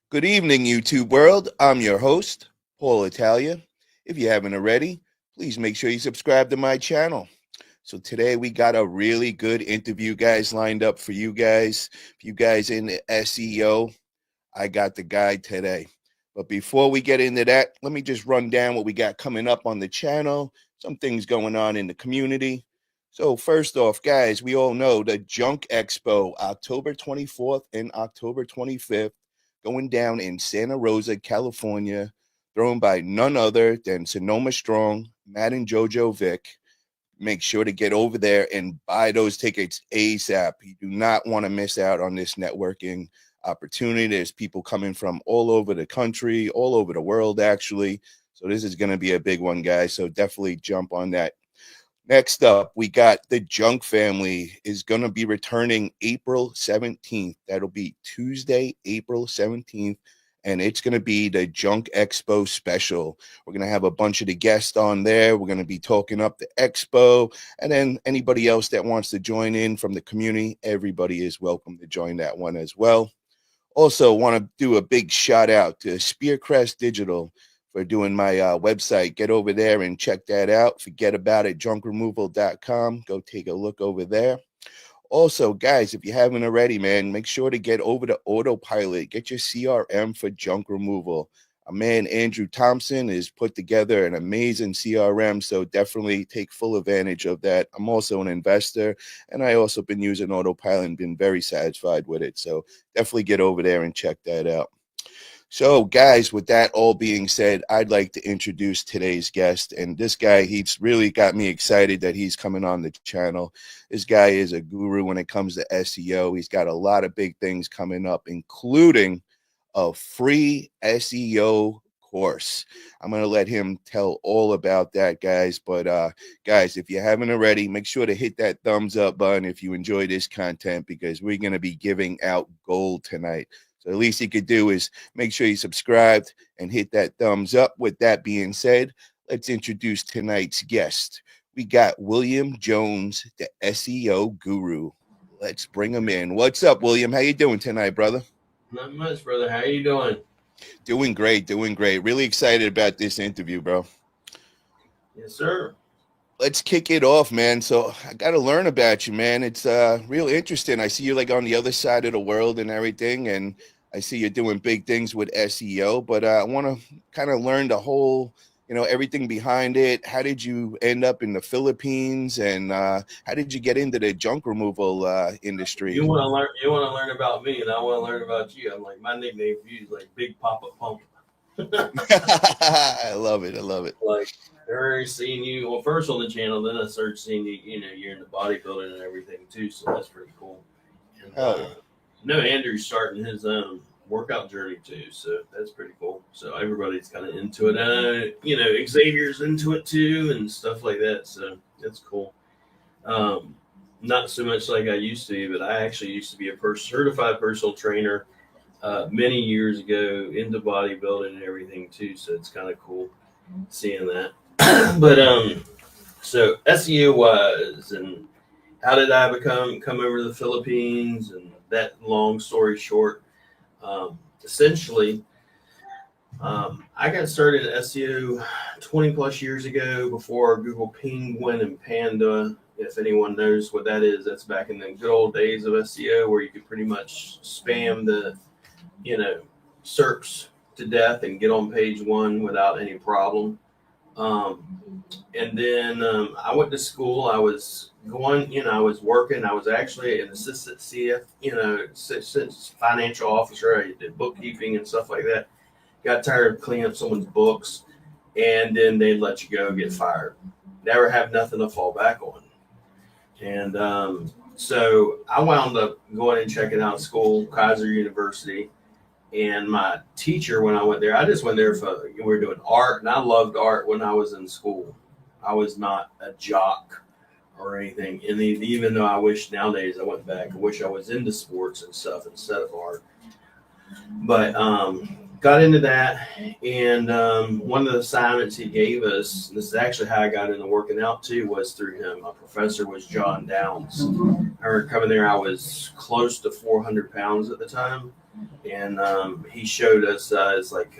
Good evening, YouTube world. I'm your host, Paul Italia. If you haven't already, please make sure you subscribe to my channel. So today we got a really good interview, guys, lined up for you guys. If you guys in the SEO, I got the guide today. But before we get into that, let me just run down what we got coming up on the channel, some things going on in the community. So first off, guys, we all know the Junk Expo, October 24th and October 25th, going down in Santa Rosa, California, thrown by none other than Sonoma Strong, Matt and Jojo Vic. Make sure to get over there and buy those tickets ASAP. You do not want to miss out on this networking opportunity. There's people coming from all over the country, all over the world, actually. So this is going to be a big one, guys. So definitely jump on that. Next up, we got the Junk family is going to be returning April 17th. That'll be Tuesday, April 17th. And it's going to be the Junk Expo special. We're going to have a bunch of the guests on there. We're going to be talking up the expo. And then anybody else that wants to join in from the community, everybody is welcome to join that one as well. Also, want to do a big shout out to Spearcrest Digital for doing my website. Get over there and check that out. Forget about it, junkremoval.com. Go take a look over there. Also, guys, if you haven't already, man, make sure to get over to Autopilot. Get your CRM for junk removal. Our man Andrew Thompson has put together an amazing CRM, so definitely take full advantage of that. I'm also an investor, and I also been using Autopilot and been very satisfied with it. So definitely get over there and check that out. So, guys, with that all being said, I'd like to introduce today's guest. And this guy, he's really got me excited that he's coming on the channel. This guy is a guru when it comes to SEO. He's got a lot of big things coming up, including a free SEO course. I'm going to let him tell all about that, guys. But, guys, if you haven't already, make sure to hit that thumbs up button if you enjoy this content, because we're going to be giving out gold tonight. So the least you could do is make sure you subscribed and hit that thumbs up. With that being said, let's introduce tonight's guest. We got William Jones, the SEO guru. Let's bring him in. What's up, William? How you doing tonight, brother? Not much, brother. How you doing? Doing great, doing great. Really excited about this interview, bro. Yes, sir. Let's kick it off, man. So I got to learn about you, man. It's real interesting. I see you like on the other side of the world and everything, and I see you're doing big things with SEO. But I want to kind of learn the whole, everything behind it. How did you end up in the Philippines, and how did you get into the junk removal industry? You want to learn? You want to learn about me, and I want to learn about you. I'm like my nickname for you is like Big Papa Pump. I love it. I love it. Like I already seen you. Well, first on the channel, then I started seeing you. You know, you're in the bodybuilding and everything too, so that's pretty cool. And Oh, no, Andrew's starting his workout journey too, so that's pretty cool. So everybody's kind of into it. Xavier's into it too, and stuff like that. So that's cool. Um, Not so much like I used to be, but I actually used to be a certified personal trainer many years ago into bodybuilding and everything too. So it's kind of cool seeing that. But so SEO wise, and how did I come over to the Philippines? And that long story short, essentially, I got started in SEO 20 plus years ago before Google Penguin and Panda. If anyone knows what that is, that's back in the good old days of SEO where you could pretty much spam the, you know, SERPs to death and get on page one without any problem. And then I went to school. I was going, I was working. I was actually an assistant CF, financial officer. I did bookkeeping and stuff like that. Got tired of cleaning up someone's books, and then they let you go, get fired. Never have nothing to fall back on. And so I wound up going and checking out school, Kaiser University. And my teacher, when I went there, I just went there for, we were doing art, and I loved art when I was in school. I was not a jock or anything. And even though I wish nowadays I went back, I wish I was into sports and stuff instead of art. But got into that, and one of the assignments he gave us, this is actually how I got into working out too, was through him. My professor was John Downs. I remember coming there, I was close to 400 pounds at the time, and he showed us it's like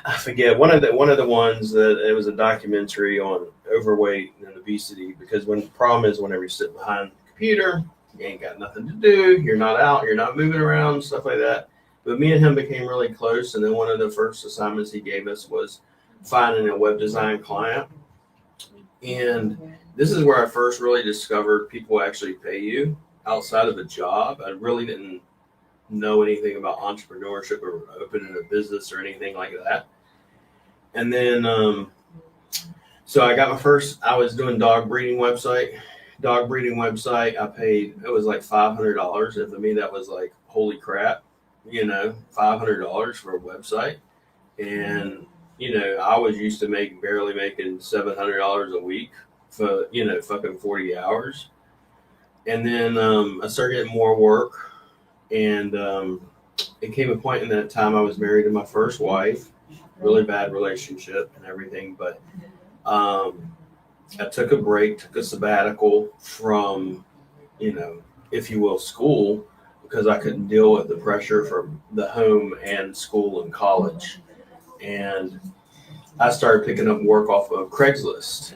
I forget one of the ones that it was a documentary on overweight and obesity, because when the problem is whenever you sit behind the computer, you ain't got nothing to do, you're not out, you're not moving around, stuff like that. But me and him became really close, and then one of the first assignments he gave us was finding a web design client. And this is where I first really discovered people actually pay you outside of a job. I really didn't know anything about entrepreneurship or opening a business or anything like that. And then, so I got I was doing dog breeding website. I paid, it was like $500. And for me, that was like, holy crap, $500 for a website. And, I was used to barely making $700 a week for, fucking 40 hours. And then I started getting more work. And it came a point in that time I was married to my first wife, really bad relationship and everything. But I took a break, took a sabbatical from, if you will, school, because I couldn't deal with the pressure from the home and school and college. And I started picking up work off of Craigslist.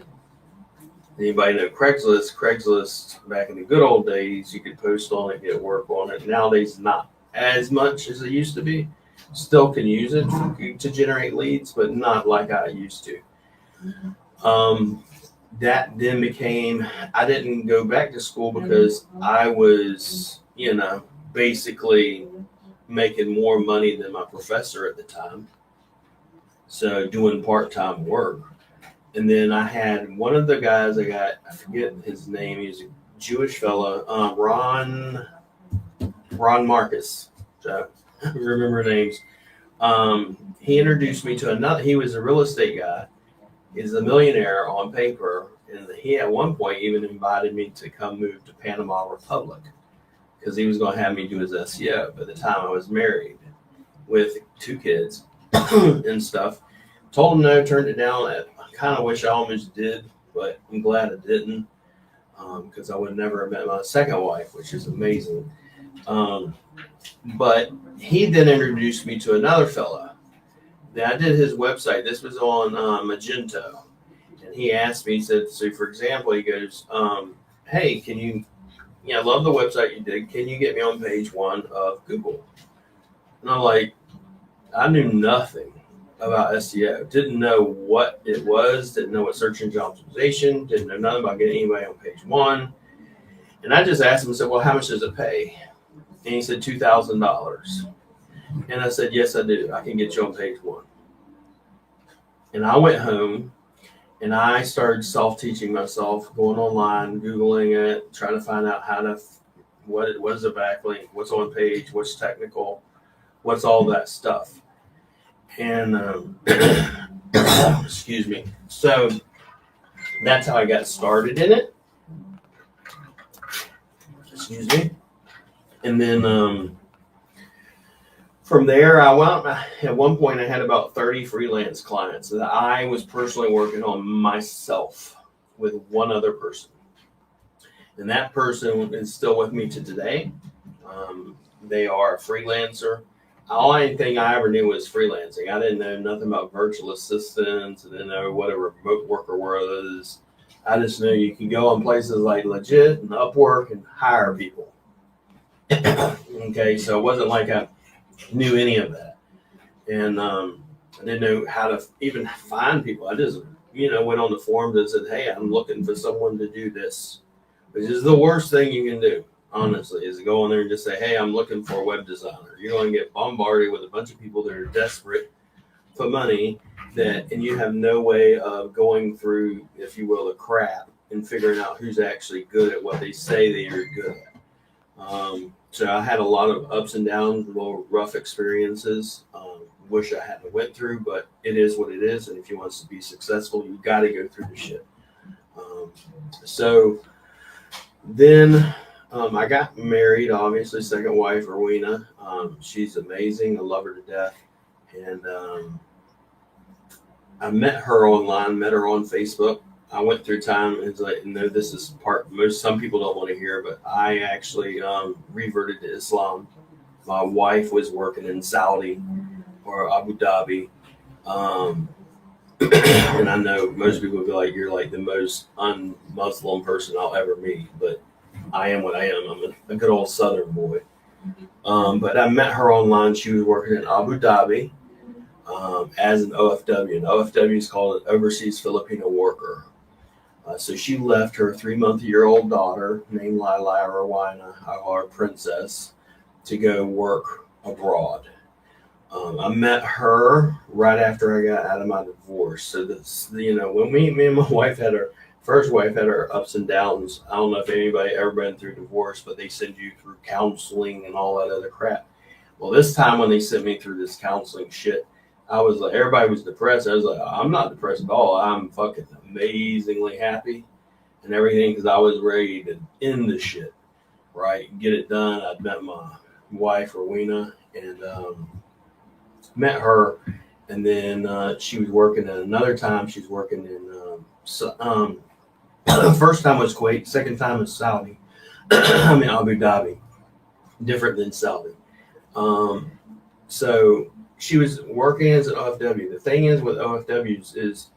Anybody know Craigslist? Craigslist, back in the good old days, you could post on it, get work on it. Nowadays, not as much as it used to be. Still can use it to generate leads, but not like I used to. That then became, I didn't go back to school because I was, basically making more money than my professor at the time. So doing part-time work. And then I had one of the guys I forget his name. He was a Jewish fella, Ron Marcus. So I remember names. He introduced me to another. He was a real estate guy. He's a millionaire on paper. And he at one point even invited me to come move to Panama Republic because he was going to have me do his SEO. By the time I was married with 2 kids and stuff. Told him no, turned it down. I kind of wish I almost did, but I'm glad I didn't, because I would never have met my second wife, which is amazing. But he then introduced me to another fella. Then I did his website. This was on Magento. And he asked me, he said, so for example, he goes, hey, can you, I love the website you did. Can you get me on page 1 of Google? And I'm like, I knew nothing about SEO, didn't know what it was, didn't know what search engine optimization, didn't know nothing about getting anybody on page 1. And I just asked him, I said, well, how much does it pay? And he said, $2,000. And I said, yes, I do. I can get you on page 1. And I went home and I started self-teaching myself, going online, Googling it, trying to find out what is a backlink, what's on page, what's technical, what's all that stuff. And excuse me. So that's how I got started in it. Excuse me. And then from there, at one point I had about 30 freelance clients that I was personally working on myself with one other person. And that person is still with me to today. They are a freelancer. Only thing I ever knew was freelancing. I didn't know nothing about virtual assistants. I didn't know what a remote worker was. I just knew you can go on places like Legit and Upwork and hire people. Okay, so it wasn't like I knew any of that. And I didn't know how to even find people. I just, went on the forums and said, hey, I'm looking for someone to do this, which is the worst thing you can do. Honestly, is to go on there and just say, hey, I'm looking for a web designer. You're going to get bombarded with a bunch of people that are desperate for money and you have no way of going through, if you will, the crap and figuring out who's actually good at what they say they are good at. So I had a lot of ups and downs, little rough experiences. Wish I hadn't went through, but it is what it is. And if you want to be successful, you got to go through the shit. So then I got married, obviously, second wife, Rowena. She's amazing. I love her to death. And I met her online, met her on Facebook. I went through time and it's like, no, this is part most some people don't want to hear, but I actually reverted to Islam. My wife was working in Saudi or Abu Dhabi. Um, and I know most people will be like, you're like the most un-Muslim person I'll ever meet, but I am what I am. I'm a good old Southern boy. But I met her online. She was working in Abu Dhabi as an OFW. And OFW is called an Overseas Filipino Worker. So she left her 3-month-year-old daughter named Lila Rowena, our princess, to go work abroad. I met her right after I got out of my divorce. So this, when me and my wife had our first wife had her ups and downs. I don't know if anybody ever been through divorce, but they send you through counseling and all that other crap. Well, this time when they sent me through this counseling shit, I was like, everybody was depressed. I was like, I'm not depressed at all. I'm fucking amazingly happy and everything because I was ready to end the shit, right? Get it done. I'd met my wife, Rowena, and met her. And then she was working at another time. She was working in, first time was Kuwait, second time was Saudi. I mean, Abu Dhabi, different than Saudi. So she was working as an OFW. The thing is with OFWs is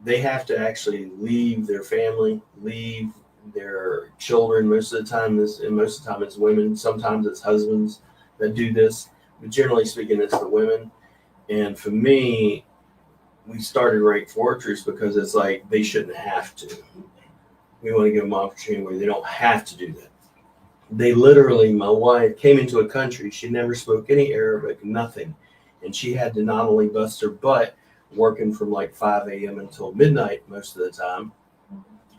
they have to actually leave their family, leave their children. Most of the time, it's women. Sometimes it's husbands that do this, but generally speaking, it's the women. And for me, we started Rank Fortress because it's like they shouldn't have to. We want to give them an opportunity where they don't have to do that. They literally, my wife came into a country, she never spoke any Arabic, nothing. And she had to not only bust her butt working from like 5 a.m. until midnight most of the time,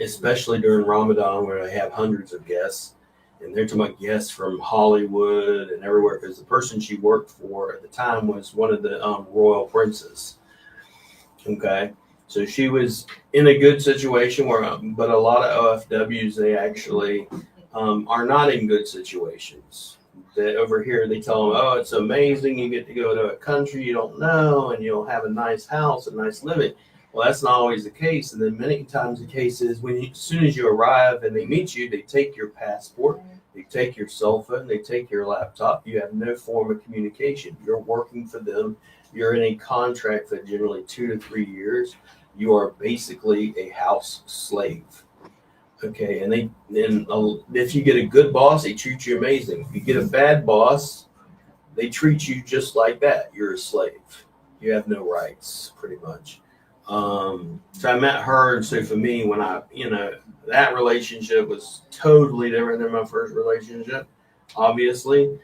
especially during Ramadan where I have hundreds of guests. And they're talking about guests from Hollywood and everywhere because the person she worked for at the time was one of the royal princes. Okay. So she was in a good situation but a lot of OFWs, they actually are not in good situations. That over here, they tell them, oh, it's amazing. You get to go to a country you don't know and you'll have a nice house, a nice living. Well, that's not always the case. And then many times the case is as soon as you arrive and they meet you, they take your passport, they take your cell phone, they take your laptop. You have no form of communication. You're working for them. You're in a contract for generally 2 to 3 years. You are basically a house slave. Okay, and if you get a good boss, they treat you amazing. If you get a bad boss, they treat you just like that. You're a slave. You have no rights, pretty much. So I met her, and so for me, when that relationship was totally different than my first relationship, obviously.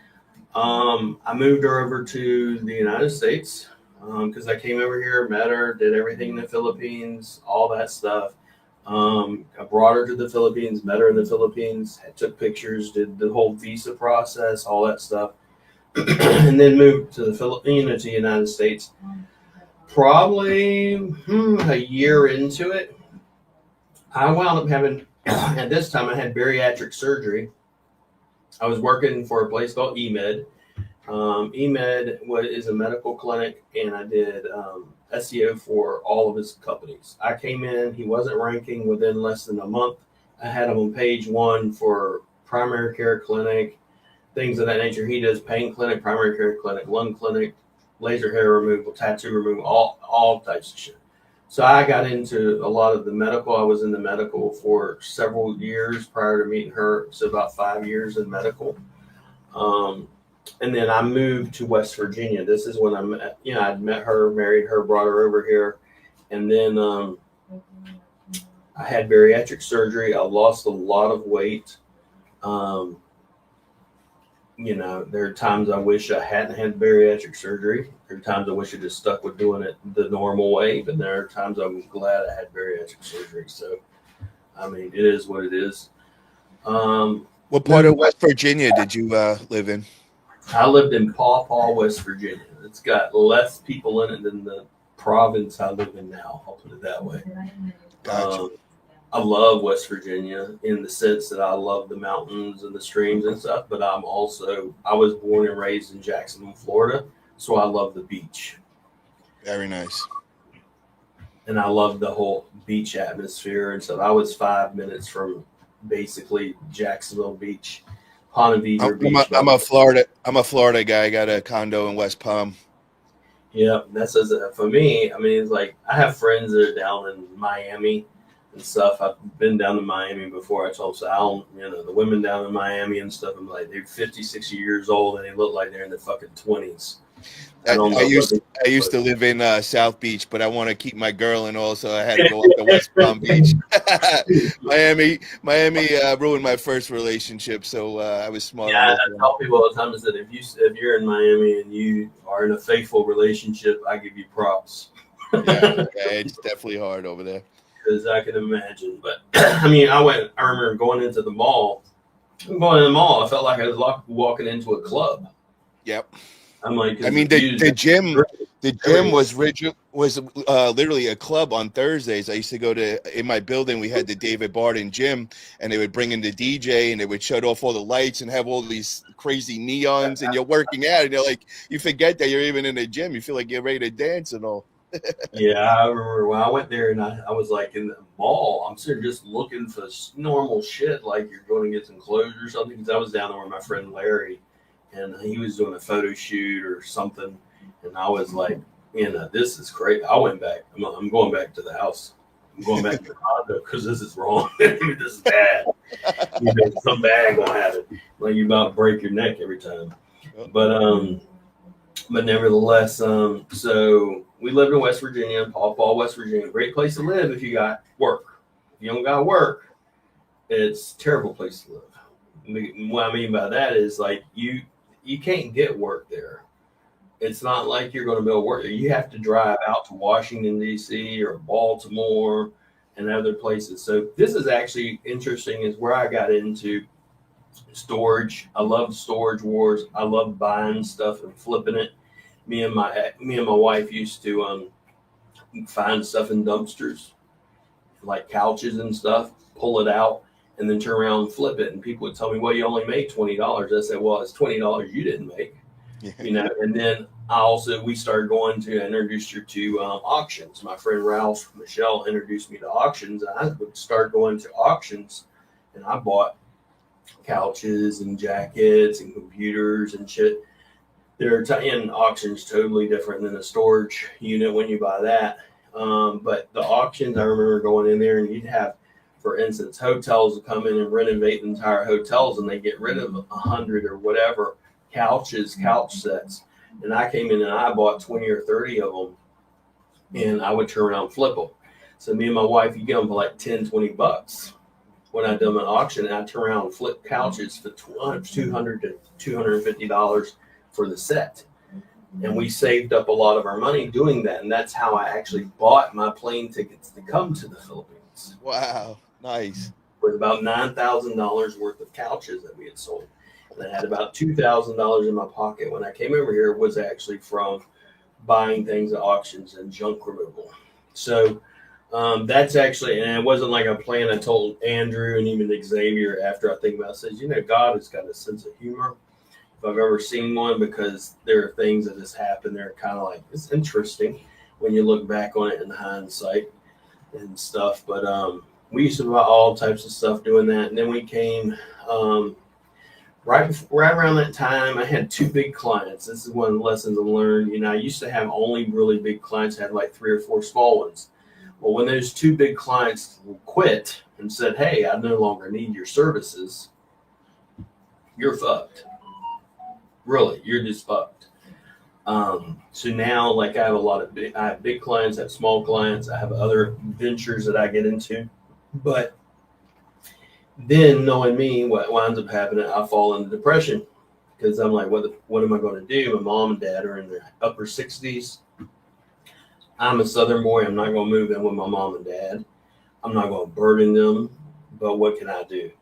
I moved her over to the United States because I came over here, met her, did everything in the Philippines, all that stuff. I brought her to the Philippines, met her in the Philippines, took pictures, did the whole visa process, all that stuff, and then moved to to the United States. Probably a year into it, I wound up having, at this time, I had bariatric surgery. I was working for a place called EMED. EMED is a medical clinic, and I did SEO for all of his companies. I came in, he wasn't ranking within less than a month. I had him on page 1 for primary care clinic, things of that nature. He does pain clinic, primary care clinic, lung clinic, laser hair removal, tattoo removal, all types of shit. So I got into a lot of the medical. I was in the medical for several years prior to meeting her. So about 5 years in medical. And then I moved to West Virginia. This is when I'd met her, married her, brought her over here. And then I had bariatric surgery. I lost a lot of weight. There are times I wish I hadn't had bariatric surgery. There are times I wish I just stuck with doing it the normal way. But there are times I'm glad I had bariatric surgery. So, I mean, it is what it is. What part of West Virginia did you live in? I lived in Paw Paw, West Virginia. It's got less people in it than the province I live in now. I'll put it that way. Gotcha. I love West Virginia in the sense that I love the mountains and the streams and stuff, but I was born and raised in Jacksonville, Florida, so I love the beach. Very nice. And I love the whole beach atmosphere and stuff. I was 5 minutes from basically Jacksonville Beach, Ponte Vedra Beach. I'm a Florida guy. I got a condo in West Palm. Yeah, that says it for me. I mean, it's like I have friends that are down in Miami and stuff. I've been down to Miami before. I told Sal, the women down in Miami and stuff. I'm like, they're 50, 60 years old and they look like they're in their fucking 20s. I used to live in South Beach, but I want to keep my girl, and also I had to go up to West Palm Beach. Miami ruined my first relationship, so I was smart. Yeah, I tell people all the time is that if you're in Miami and you are in a faithful relationship, I give you props. Yeah, it's definitely hard over there. Because I can imagine, but I mean, I remember going into the mall. I felt like I was walking into a club. Yep. I'm like, I mean, the gym was literally a club on Thursdays. I used to go to, in my building, we had the David Barton gym, and they would bring in the DJ and they would shut off all the lights and have all these crazy neons, and you're working out and you're like, you forget that you're even in the gym. You feel like you're ready to dance and all. Yeah, I remember when I went there and I was like in the mall. I'm sitting just looking for normal shit, like you're going to get some clothes or something. Because I was down there with my friend Larry, and he was doing a photo shoot or something, and I was like, this is crazy. I went back. I'm going back to the house. I'm going back to the condo because this is wrong. This is bad. Some bad gonna happen. Like you about to break your neck every time. But nevertheless, so we lived in West Virginia, Paw Paw, West Virginia. Great place to live if you got work. If you don't got work, it's a terrible place to live. What I mean by that is like you can't get work there. It's not like you're going to be able to work there. You have to drive out to Washington, D.C. or Baltimore and other places. So this is actually interesting is where I got into storage. I love storage wars. I love buying stuff and flipping it. Me and my wife used to find stuff in dumpsters, like couches and stuff, pull it out, and then turn around and flip it. And people would tell me, well, you only made $20. I said, well, it's $20 you didn't make. And then we started going to, I introduced her to auctions. My friend Ralph Michelle introduced me to auctions. And I would start going to auctions, and I bought couches and jackets and computers and shit. In auctions totally different than a storage unit when you buy that. But the auctions, I remember going in there and you'd have, for instance, hotels would come in and renovate entire hotels and they get rid of 100 or whatever couch sets. And I came in and I bought 20 or 30 of them and I would turn around and flip them. So me and my wife, you get them for like 10, 20 bucks. When I done an auction, and I turn around and flip couches for $200 to $250 for the set. And we saved up a lot of our money doing that. And that's how I actually bought my plane tickets to come to the Philippines. Wow. Nice. With about $9,000 worth of couches that we had sold. And I had about $2,000 in my pocket when I came over here. It was actually from buying things at auctions and junk removal. So that's actually, and it wasn't like a plan. I told Andrew and even Xavier after I think about it, says, God has got a sense of humor. If I've ever seen one, because there are things that just happen. They're kind of like, it's interesting when you look back on it in hindsight and stuff. But we used to buy all types of stuff doing that. And then we came right around that time. I had two big clients. This is one of the lessons I learned. I used to have only really big clients. I had like 3 or 4 small ones. Well, when those 2 big clients quit and said, hey, I no longer need your services, you're fucked. Really, you're just fucked. So now, like, I have big clients, I have small clients, I have other ventures that I get into. But then, knowing me, what winds up happening, I fall into depression because I'm like, what am I going to do? My mom and dad are in their upper 60s. I'm a Southern boy. I'm not going to move in with my mom and dad. I'm not going to burden them. But what can I do?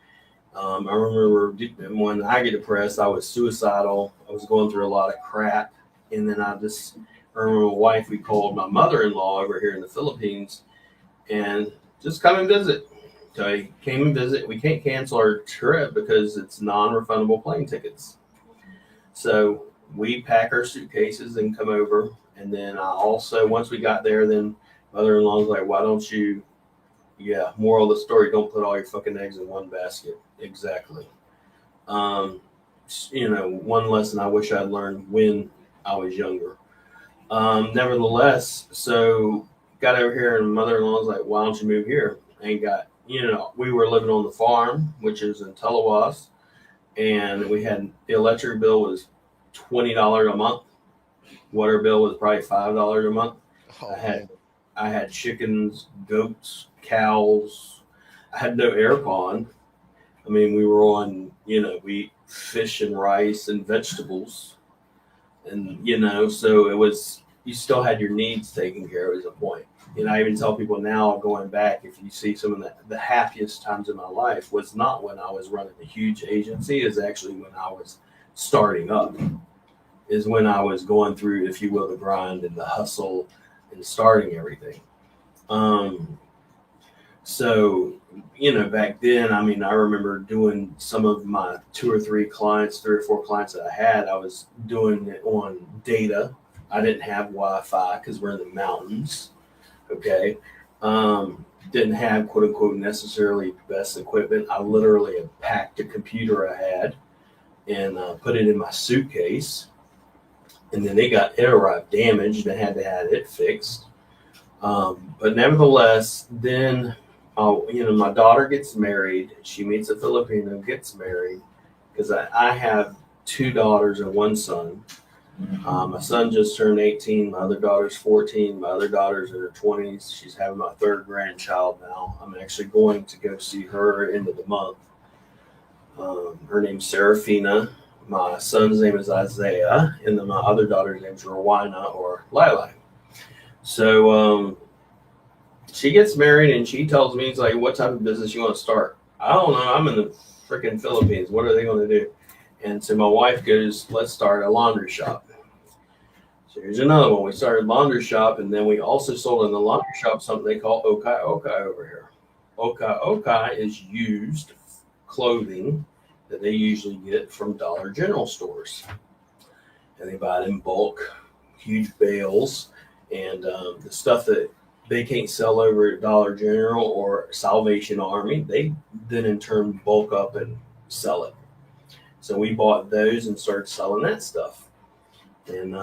I remember when I get depressed, I was suicidal. I was going through a lot of crap. And then I remember my wife, we called my mother-in-law over here in the Philippines and just come and visit So he came and visit. We can't cancel our trip because it's non-refundable plane tickets. So we pack our suitcases and come over. And then I also, once we got there, then mother-in-law was like, why don't you, moral of the story, don't put all your fucking eggs in one basket. Exactly. One lesson I wish I'd learned when I was younger. Nevertheless, so got over here and mother-in-law was like, why don't you move here? And we were living on the farm, which is in Telewas, and we had the electric bill was $20 a month. Water bill was probably $5 a month. Oh, I had chickens, goats, cows. I had no air con. I mean, we were on, we eat fish and rice and vegetables. And, so it was, you still had your needs taken care of as a point. I even tell people now, going back, if you see some of the happiest times in my life was not when I was running a huge agency, is actually when I was starting up, is when I was going through, if you will, the grind and the hustle and starting everything. So, back then, I mean, I remember doing some of my 3 or 4 clients that I had, I was doing it on data. I didn't have Wi-Fi because we're in the mountains. Okay. Didn't have quote unquote necessarily best equipment. I literally had packed a computer I had and put it in my suitcase. And then it arrived damaged and I had to have it fixed. But nevertheless, then, my daughter gets married. She meets a Filipino, gets married, because I have 2 daughters and 1 son. My son just turned 18. My other daughter's 14. My other daughter's in her 20s. She's having my 3rd grandchild now. I'm actually going to go see her end of the month. Her name's Serafina. My son's name is Isaiah, and then my other daughter's name is Rowena or Lila. So she gets married, and she tells me, it's like, what type of business you want to start? I don't know. I'm in the freaking Philippines. What are they going to do? And so my wife goes, let's start a laundry shop. So here's another one. We started a laundry shop, and then we also sold in the laundry shop something they call okai okai over here. Okai okai is used clothing that they usually get from Dollar General stores. And they buy it in bulk, huge bales, and the stuff that they can't sell over at Dollar General or Salvation Army, they then in turn bulk up and sell it. So we bought those and started selling that stuff. And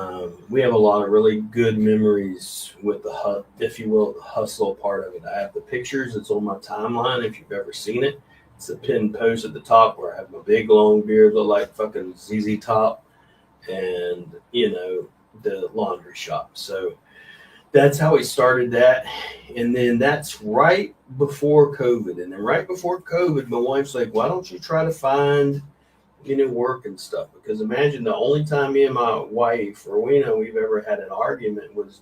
we have a lot of really good memories with the, if you will, the hustle part of it. I have the pictures. It's on my timeline if you've ever seen it. It's a pinned post at the top where I have my big long beard, look like fucking ZZ Top, and, the laundry shop. So that's how we started that. And then that's right before COVID. And then right before COVID, my wife's like, why don't you try to find work and stuff? Because imagine the only time me and my wife, Rowena, we've ever had an argument was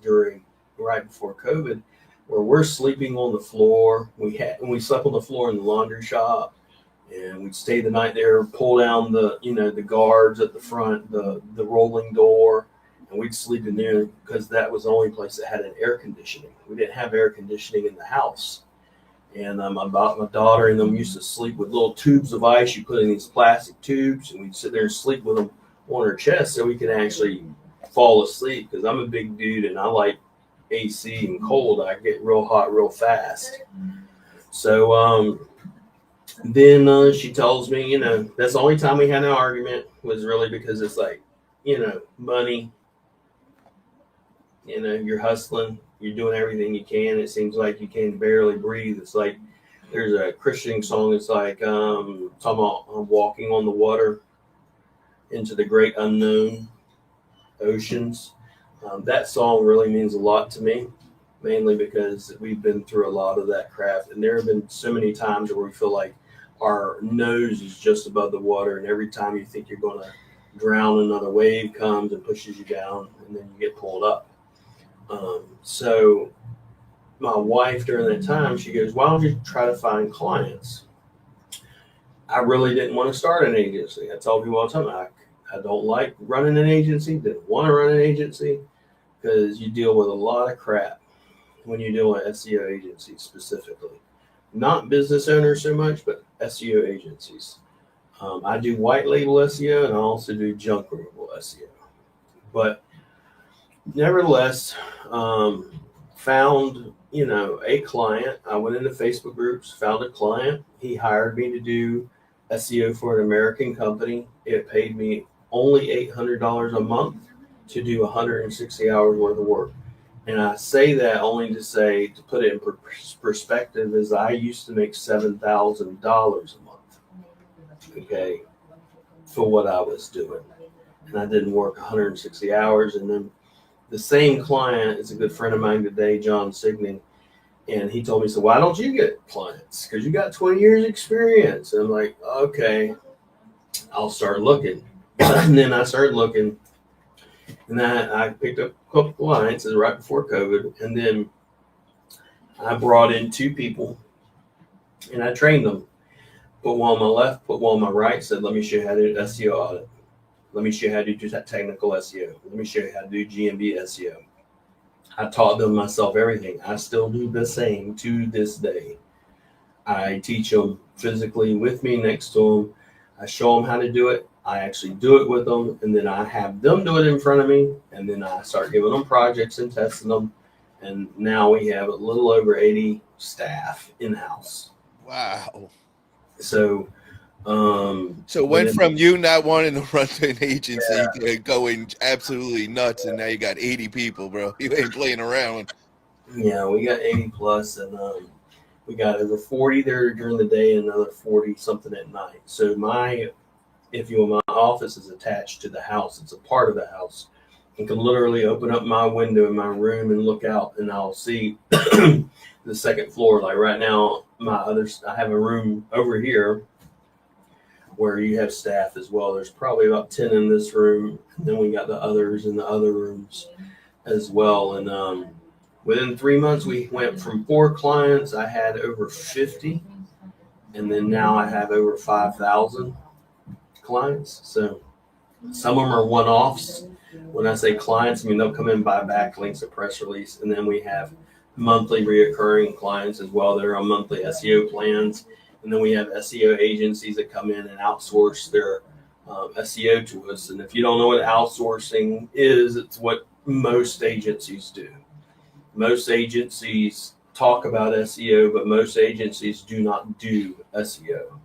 right before COVID, where we're sleeping on the floor. We slept on the floor in the laundry shop, and we'd stay the night there, pull down the the guards at the front, the rolling door, and we'd sleep in there because that was the only place that had an air conditioning. We didn't have air conditioning in the house. And my daughter and them used to sleep with little tubes of ice. You put in these plastic tubes, and we'd sit there and sleep with them on her chest so we could actually fall asleep. Because I'm a big dude and I like AC and cold. I get real hot real fast. So then she tells me, that's the only time we had an argument was really because it's like, money. You're hustling. You're doing everything you can. It seems like you can barely breathe. It's like there's a Christian song. It's like talking about walking on the water into the great unknown oceans. That song really means a lot to me, mainly because we've been through a lot of that crap. And there have been so many times where we feel like our nose is just above the water. And every time you think you're going to drown, another wave comes and pushes you down, and then you get pulled up. So my wife during that time, she goes, why don't you try to find clients? I really didn't want to start an agency. I tell people all the time, I don't like running an agency, didn't want to run an agency, because you deal with a lot of crap when you deal with SEO agencies specifically. not business owners so much, but SEO agencies. I do white label SEO, and I also do junk removal SEO. But nevertheless, found a client. I went into Facebook groups, found a client. He hired me to do SEO for an American company. It paid me only $800 a month to do 160 hours worth of work. And I say that only to put it in perspective, is I used to make $7,000 a month, okay, for what I was doing. And I didn't work 160 hours. And then the same client is a good friend of mine today, John Signing. And he told me, so why don't you get clients? Because you got 20 years experience. And I'm like, okay, I'll start looking. And then I started looking. And then I picked up a couple clients right before COVID. And then I brought in 2 people and I trained them. Put one on my left, put one on my right, said, let me show you how to do SEO audit. Let me show you how to do technical SEO. Let me show you how to do GMB SEO. I taught them myself everything. I still do the same to this day. I teach them physically with me next to them. I show them how to do it. I actually do it with them, and then I have them do it in front of me, and then I start giving them projects and testing them. And now we have a little over 80 staff in-house. Wow. So went from you not wanting to run to an agency to going absolutely nuts, and now you got 80 people, bro. You ain't playing around. Yeah, we got 80 plus, and we got over 40 there during the day and another 40 something at night. So my office is attached to the house. It's a part of the house. I can literally open up my window in my room and look out, and I'll see the second floor. Like right now, I have a room over here where you have staff as well. There's probably about 10 in this room. And then we got the others in the other rooms as well. And within 3 months, we went from 4 clients. I had over 50. And then now I have over 5,000 clients. So some of them are one-offs. When I say clients, I mean they'll come in, buy backlinks, a press release. And then we have monthly reoccurring clients as well that are on monthly SEO plans. And then we have SEO agencies that come in and outsource their SEO to us. And if you don't know what outsourcing is, it's what most agencies do. Most agencies talk about SEO, but most agencies do not do SEO.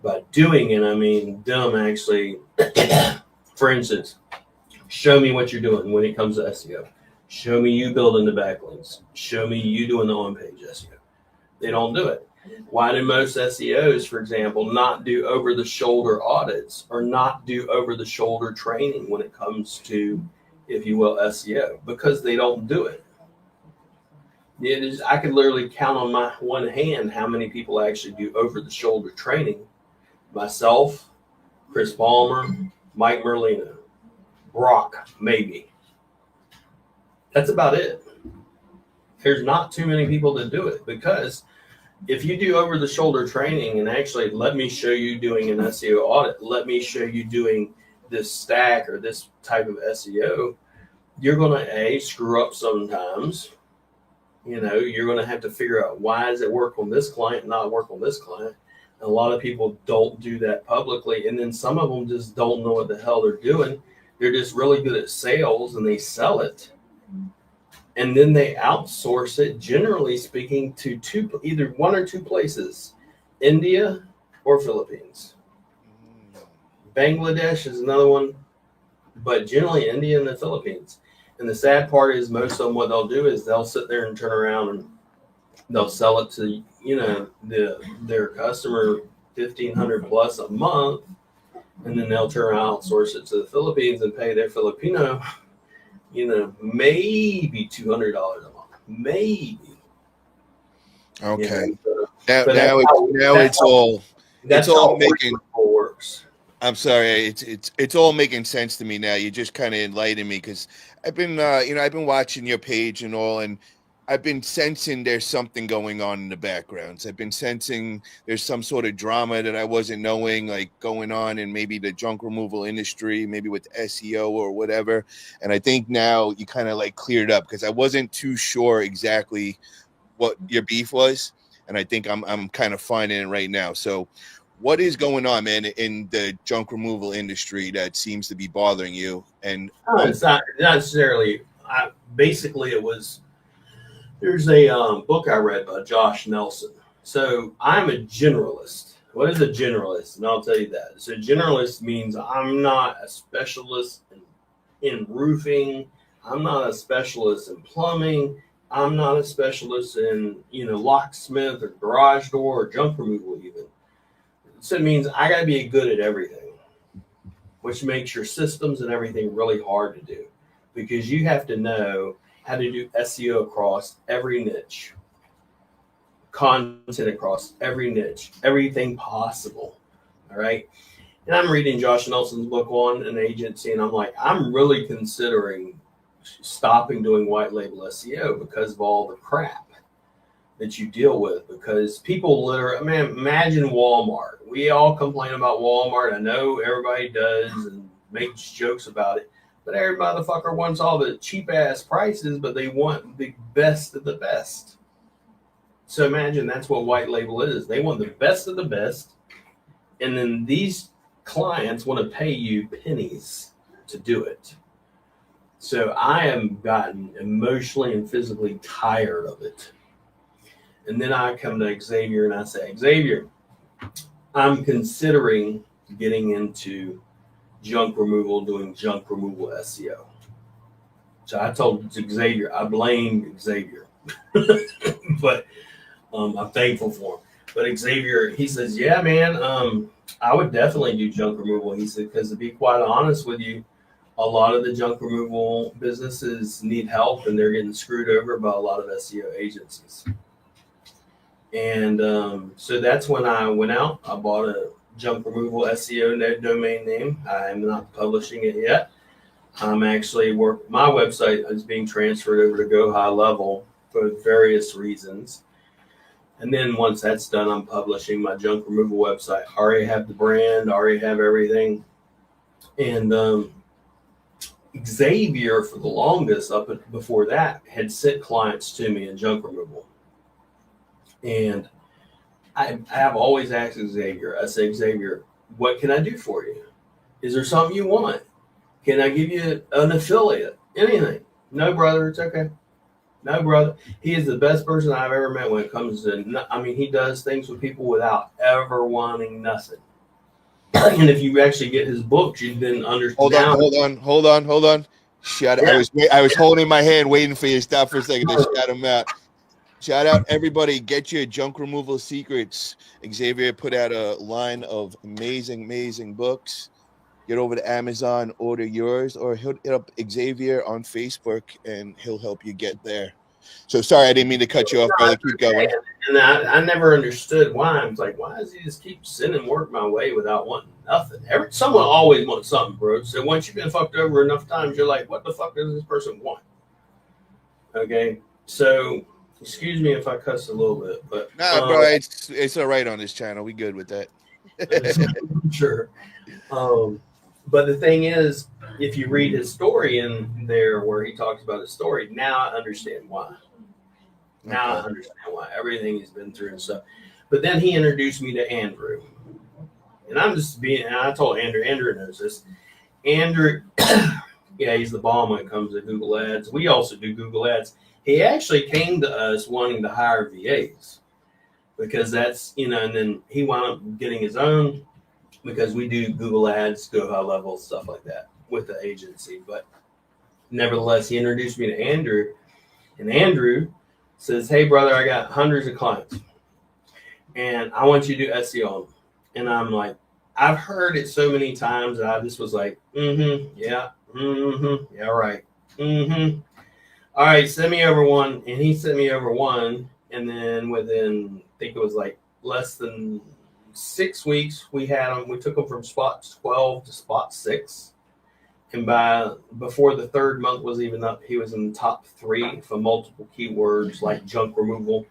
By doing it, I mean them actually, for instance, show me what you're doing when it comes to SEO. Show me you building the backlinks. Show me you doing the on-page SEO. They don't do it. Why do most SEOs, for example, not do over-the-shoulder audits or not do over-the-shoulder training when it comes to, if you will, SEO? Because they don't do it. I could literally count on my one hand how many people actually do over-the-shoulder training. Myself, Chris Palmer, Mike Merlino, Brock, maybe. That's about it. There's not too many people that do it, because if you do over-the-shoulder training and actually let me show you doing an SEO audit, let me show you doing this stack or this type of SEO, you're going to screw up sometimes. You're going to have to figure out, why does it work on this client and not work on this client? And a lot of people don't do that publicly. And then some of them just don't know what the hell they're doing. They're just really good at sales and they sell it. And then they outsource it, generally speaking, to either 1 or 2 places, India or Philippines. Bangladesh is another one, but generally India and the Philippines. And the sad part is, most of them, what they'll do is they'll sit there and turn around and they'll sell it to, their customer $1,500 plus a month. And then they'll turn around, outsource it to the Philippines and pay their Filipino, maybe $200 a month, maybe. Okay. It's all making works. I'm sorry, it's all making sense to me now. You just kind of enlightened me, because I've been I've been watching your page and all, and I've been sensing there's something going on in the backgrounds. I've been sensing there's some sort of drama that I wasn't knowing, like, going on in maybe the junk removal industry, maybe with SEO or whatever. And I think now you kind of like cleared up, because I wasn't too sure exactly what your beef was. and I think I'm kind of finding it right now. So what is going on, man, in the junk removal industry that seems to be bothering you? And It's not necessarily. Basically, it was. There's a book I read by Josh Nelson. So I'm a generalist. What is a generalist? And I'll tell you that. So generalist means I'm not a specialist in roofing. I'm not a specialist in plumbing. I'm not a specialist in locksmith or garage door or junk removal even. So it means I got to be good at everything, which makes your systems and everything really hard to do, because you have to know how to do SEO across every niche, content across every niche, everything possible. All right. And I'm reading Josh Nelson's book on an agency, and I'm like, I'm really considering stopping doing white label SEO because of all the crap that you deal with. Because people literally, man, imagine Walmart. We all complain about Walmart. I know everybody does and makes jokes about it. But every motherfucker wants all the cheap ass prices, but they want the best of the best. So imagine that's what white label is. They want the best of the best. And then these clients want to pay you pennies to do it. So I am gotten emotionally and physically tired of it. And then I come to Xavier and I say, Xavier, I'm considering getting into junk removal, doing junk removal SEO. So I told Xavier, I blamed Xavier, but I'm thankful for him. But Xavier, he says, yeah, man, I would definitely do junk removal. He said, because to be quite honest with you, a lot of the junk removal businesses need help and they're getting screwed over by a lot of SEO agencies. And so that's when I went out. I bought a junk removal SEO domain name. I'm not publishing it yet. I'm actually my website is being transferred over to Go High Level for various reasons. And then once that's done, I'm publishing my junk removal website. I already have the brand, I already have everything. And Xavier, for the longest before that, had sent clients to me in junk removal. And I have always asked Xavier, I say, Xavier, what can I do for you? Is there something you want? Can I give you an affiliate? Anything? No, brother, it's okay. No, brother. He is the best person I've ever met when it comes to, he does things with people without ever wanting nothing. And if you actually get his books, you'd then understand. Hold on. Shout out. I was holding my hand waiting for you to stop for a second to shout him out. Shout out everybody. Get your junk removal secrets. Xavier put out a line of amazing books. Get over to Amazon, order yours, or hit up Xavier on Facebook and he'll help you get there. So sorry, I didn't mean to cut you off, brother. Keep going. And I never understood why. I was like, why does he just keep sending work my way without wanting nothing? Someone always wants something, bro. So once you've been fucked over enough times, you're like, what the fuck does this person want? Okay, so excuse me if I cuss a little bit, but nah, bro, it's all right on this channel. We good with that. Sure. But the thing is, if you read his story in there where he talks about his story, now I understand why. Now I understand why everything he's been through and stuff. But then he introduced me to Andrew. And I told Andrew knows this. Andrew, yeah, he's the bomb when it comes to Google Ads. We also do Google Ads. He actually came to us wanting to hire VAs because that's, and then he wound up getting his own because we do Google Ads, Go High Level, stuff like that with the agency. But nevertheless, he introduced me to Andrew, and Andrew says, hey, brother, I got hundreds of clients, and I want you to do SEO on them. And I'm like, I've heard it so many times that I just was like, yeah, right. All right, send me over one. And he sent me over one, and then within, I think it was like less than 6 weeks, we took them from spot 12 to spot 6. And before the third month was even up, he was in the top 3 for multiple keywords like junk removal.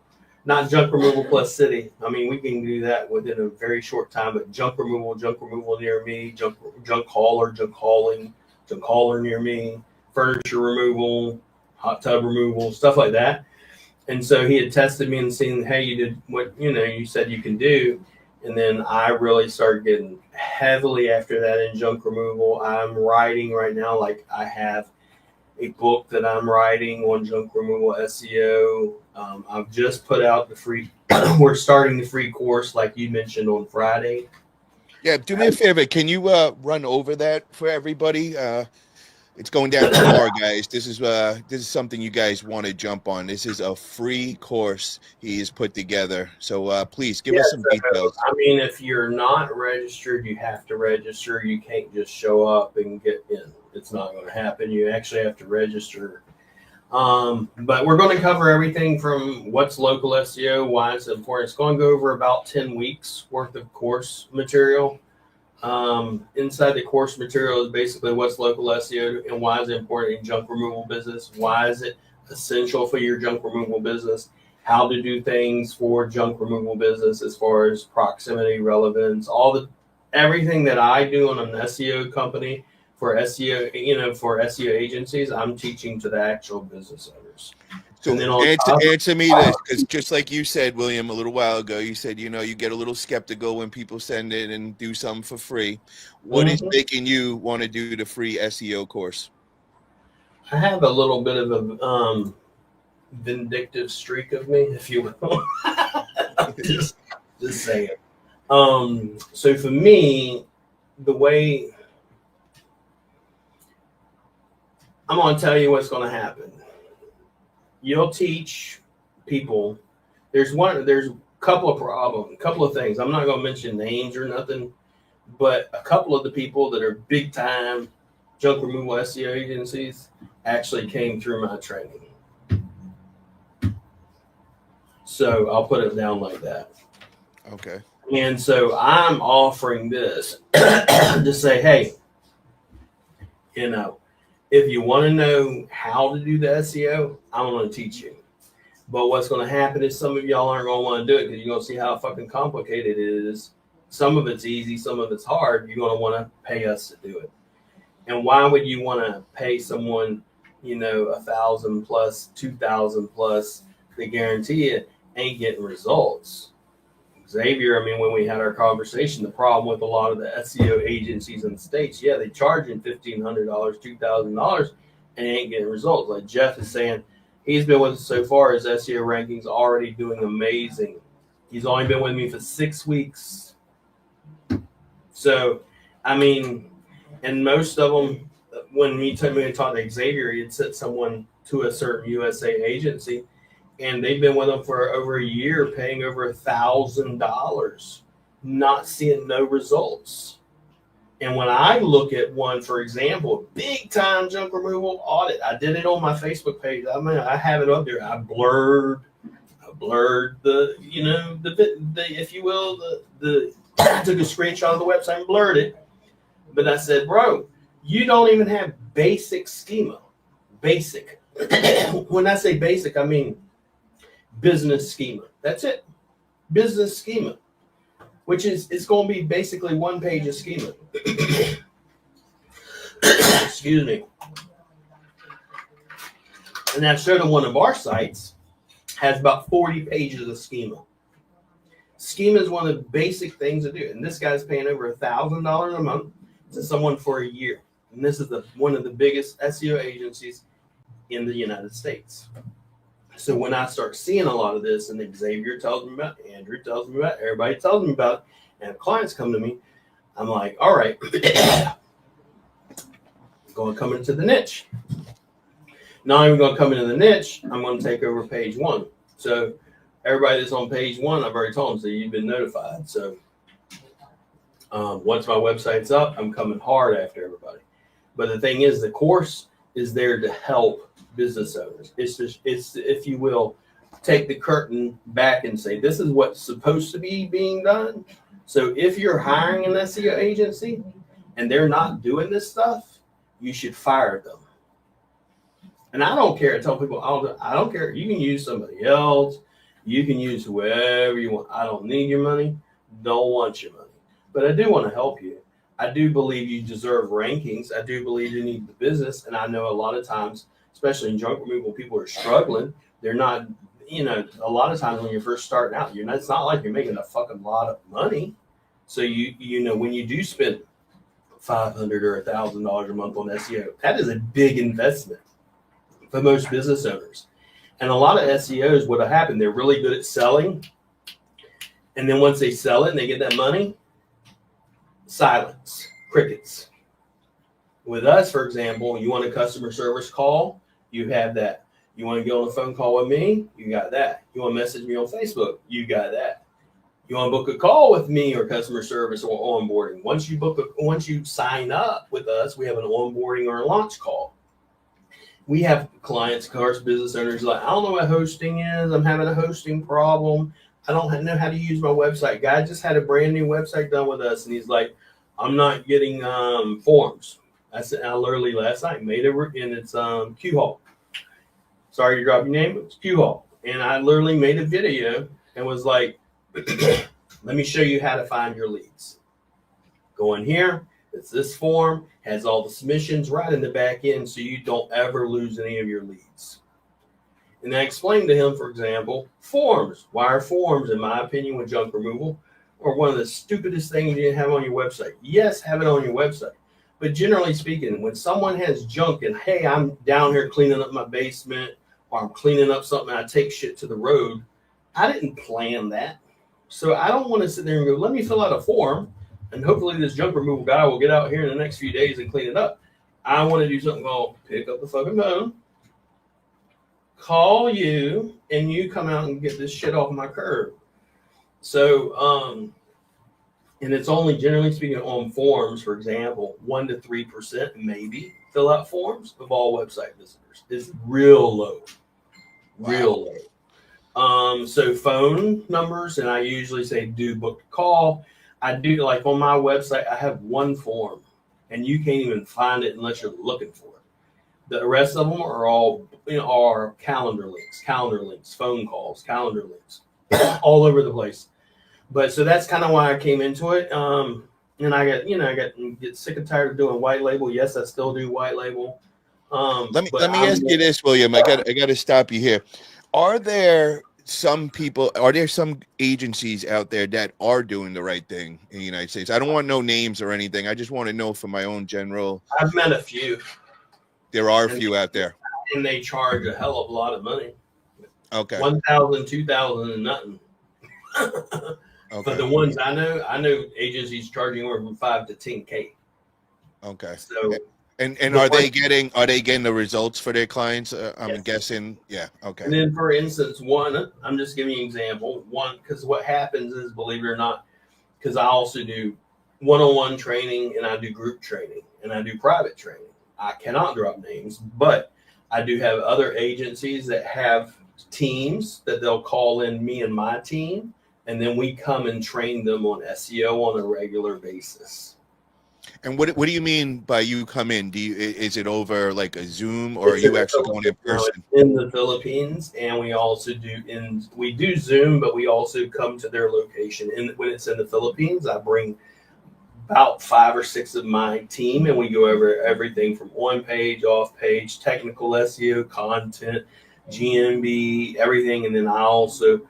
Not junk removal plus city. We can do that within a very short time, but junk removal near me, junk hauler, junk hauler near me, furniture removal, hot tub removal, stuff like that. And so he had tested me and seen, hey, you did what, you said you can do. And then I really started getting heavily after that in junk removal. I'm writing right now, like I have a book that I'm writing on junk removal SEO. I've just put out the free, we're starting the free course like you mentioned on Friday. Yeah, do me a favor. Can you run over that for everybody? It's going down tomorrow, guys. This is something you guys want to jump on. This is a free course he has put together. So please give us some details. I mean, if you're not registered, you have to register. You can't just show up and get in. It's not going to happen. You actually have to register. But we're going to cover everything from what's local SEO, why it's important. It's going to go over about 10 weeks worth of course material. Inside the course material is basically what's local SEO and why is it important in junk removal business? Why is it essential for your junk removal business? How to do things for junk removal business as far as proximity, relevance, everything that I do on an SEO company for SEO, for SEO agencies, I'm teaching to the actual business owners. So answer me this, because just like you said, William, a little while ago, you said, you get a little skeptical when people send it and do something for free. What is making you want to do the free SEO course? I have a little bit of a vindictive streak of me, if you will. just saying. So for me, the way I'm going to tell you what's going to happen. You'll teach people. There's a couple of things. I'm not going to mention names or nothing, but a couple of the people that are big time junk removal SEO agencies actually came through my training. So I'll put it down like that. Okay. And so I'm offering this to say, hey, if you want to know how to do the SEO, I'm going to teach you. But what's going to happen is some of y'all aren't going to want to do it because you're going to see how fucking complicated it is. Some of it's easy, some of it's hard. You're going to want to pay us to do it. And why would you want to pay someone, $1,000 plus, $2,000 plus? They guarantee it ain't getting results. Xavier, when we had our conversation, the problem with a lot of the SEO agencies in the States, they charging $1,500, $2,000, and ain't getting results. Like Jeff is saying, he's been with us so far, his SEO ranking's already doing amazing. He's only been with me for 6 weeks. So, and most of them, when we talked to Xavier, he had sent someone to a certain USA agency, and they've been with them for over a year, paying over $1,000, not seeing no results. And when I look at one, for example, big time junk removal audit, I did it on my Facebook page. I have it up there. I blurred the, if you will, I took a screenshot of the website and blurred it. But I said, bro, you don't even have basic schema. Basic. When I say basic, I mean business schema. That's it. Business schema, which is it's going to be basically one page of schema. Excuse me. And I showed them one of our sites has about 40 pages of schema. Schema is one of the basic things to do. And this guy's paying over $1,000 a month to someone for a year. And this is one of the biggest SEO agencies in the United States. So when I start seeing a lot of this, and Xavier tells me about it, Andrew tells me about it, everybody tells me about it, and clients come to me, I'm like, all right, I'm going to come into the niche. Not even going to come into the niche, I'm going to take over page one. So everybody that's on page one, I've already told them, so you've been notified. So once my website's up, I'm coming hard after everybody. But the thing is, the course is there to help business owners. It's if you will, take the curtain back and say, this is what's supposed to be being done. So if you're hiring an SEO agency and they're not doing this stuff, you should fire them. And I don't care. I tell people, I don't care. You can use somebody else. You can use whoever you want. I don't need your money. Don't want your money. But I do want to help you. I do believe you deserve rankings. I do believe you need the business. And I know a lot of times, especially in junk removal, people are struggling. They're not a lot of times when you're first starting out, it's not like you're making a fucking lot of money. So when you do spend $500 or $1,000 a month on SEO, that is a big investment for most business owners. And a lot of SEOs, what will happen, they're really good at selling. And then once they sell it and they get that money, silence, crickets. With us, for example, you want a customer service call, you have that. You want to get on a phone call with me, you got that. You want to message me on Facebook, you got that. You want to book a call with me or customer service or onboarding. Once you sign up with us, we have an onboarding or a launch call. We have clients, of course, business owners like, I don't know what hosting is. I'm having a hosting problem. I don't know how to use my website. Guy just had a brand new website done with us, and he's like, I'm not getting forms. I literally last night made it, and it's Q-Hall. Sorry to drop your name, but it's Q-Hall. And I literally made a video and was like, let me show you how to find your leads. Go in here. It's this form, has all the submissions right in the back end, so you don't ever lose any of your leads. And I explained to him, for example, forms. Why are forms, in my opinion, with junk removal, or one of the stupidest things you have on your website? Yes, have it on your website. But generally speaking, when someone has junk and, hey, I'm down here cleaning up my basement, or I'm cleaning up something, I take shit to the road, I didn't plan that. So I don't want to sit there and go, let me fill out a form, and hopefully this junk removal guy will get out here in the next few days and clean it up. I want to do something called pick up the fucking phone, call you, and you come out and get this shit off my curb. So, and it's only, generally speaking, on forms, for example, 1% to 3% maybe fill out forms of all website visitors. It's real low, real low. So phone numbers, and I usually say do book a call. I do, like on my website, I have one form, and you can't even find it unless you're looking for it. The rest of them are all, are calendar links, phone calls, calendar links, all over the place. But so that's kind of why I came into it. And I get sick and tired of doing white label. Yes, I still do white label. Let me ask you this, William. I got to stop you here. Are there some agencies out there that are doing the right thing in the United States? I don't want no names or anything. I just want to know for my own general. I've met a few. There are a few out there. And they charge a hell of a lot of money. Okay. 1,000, 2,000 and nothing. Okay. But the ones I know agencies charging over from 5 to 10K. Okay. So and are they getting the results for their clients? I'm guessing. Yeah. Okay. And then, for instance, I'm just giving you an example. Because what happens is, believe it or not, because I also do one-on-one training and I do group training and I do private training. I cannot drop names, but I do have other agencies that have teams that they'll call in me and my team, and then we come and train them on SEO on a regular basis. And what do you mean by you come in? Is it over like a Zoom, or are you actually going in person? In the Philippines, and we also do Zoom, but we also come to their location. And when it's in the Philippines, I bring about 5 or 6 of my team, and we go over everything from on page, off page, technical SEO, content, GMB, everything. And then I also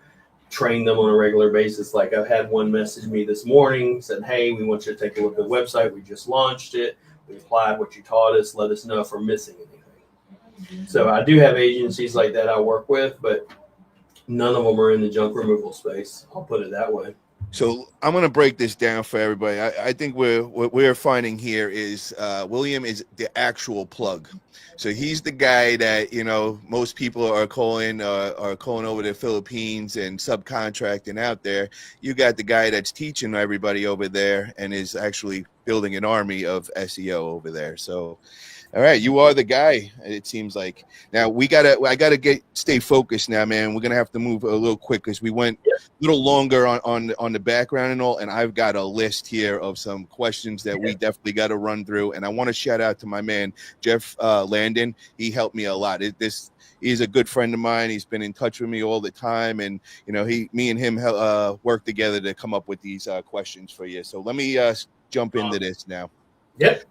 train them on a regular basis. Like I've had one message me this morning, said, hey, we want you to take a look at the website. We just launched it. We applied what you taught us. Let us know if we're missing anything. So I do have agencies like that I work with, but none of them are in the junk removal space. I'll put it that way. So I'm going to break this down for everybody. I think what we're finding here is William is the actual plug. So he's the guy that, most people are calling over the Philippines and subcontracting out there. You got the guy that's teaching everybody over there and is actually building an army of SEO over there. So, all right, you are the guy, it seems like. Now I gotta stay focused now, man. We're gonna have to move a little quick because we went a little longer on the background and all, and I've got a list here of some questions that we definitely got to run through. And I want to shout out to my man Jeff Landon. He helped me a lot. He's a good friend of mine. He's been in touch with me all the time, and me and him work together to come up with these questions for you. So let me jump into this now. Yep.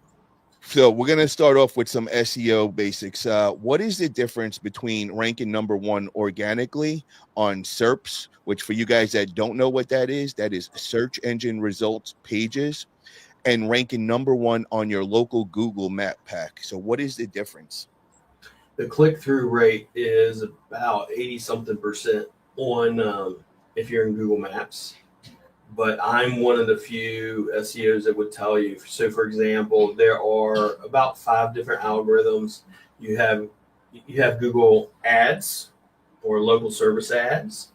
So we're going to start off with some SEO basics. What is the difference between ranking #1 organically on SERPs, which for you guys that don't know what that is search engine results pages, and ranking #1 on your local Google map pack? So what is the difference? The click-through rate is about 80 something percent on if you're in Google Maps. But I'm one of the few SEOs that would tell you. So, for example, there are about 5 different algorithms. You have Google Ads or local service ads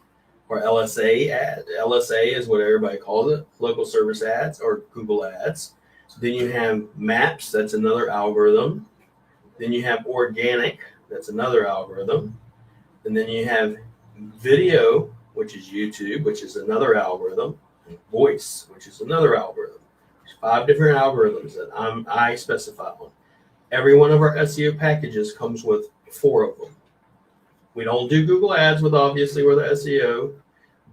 or LSA ad. LSA is what everybody calls it, local service ads or Google Ads. Then you have Maps, that's another algorithm. Then you have Organic, that's another algorithm. And then you have Video, which is YouTube, which is another algorithm. And Voice, which is another algorithm. There's 5 different algorithms that I specify on. Every one of our SEO packages comes with 4 of them. We don't do Google Ads with obviously we're the SEO,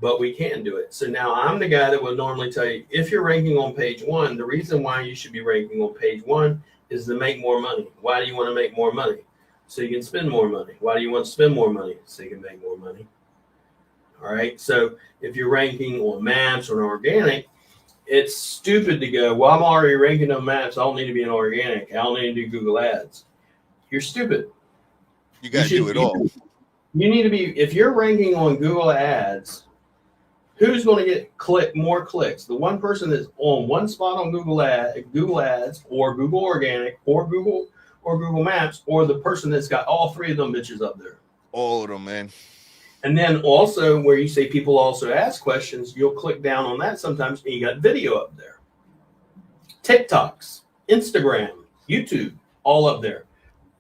but we can do it. So now I'm the guy that would normally tell you if you're ranking on page 1, the reason why you should be ranking on page 1 is to make more money. Why do you want to make more money? So you can spend more money. Why do you want to spend more money? So you can make more money. All right. So if you're ranking on Maps or on Organic, it's stupid to go, well, I'm already ranking on Maps. I don't need to be in Organic. I don't need to do Google Ads. You're stupid. You got to do it all. You need to be, if you're ranking on Google Ads, who's going to get more clicks? The one person that's on one spot on Google Ads or Google Organic or Google Maps, or the person that's got all 3 of them bitches up there. All of them, man. And then also where you say people also ask questions, you'll click down on that sometimes and you got video up there. TikToks, Instagram, YouTube, all up there.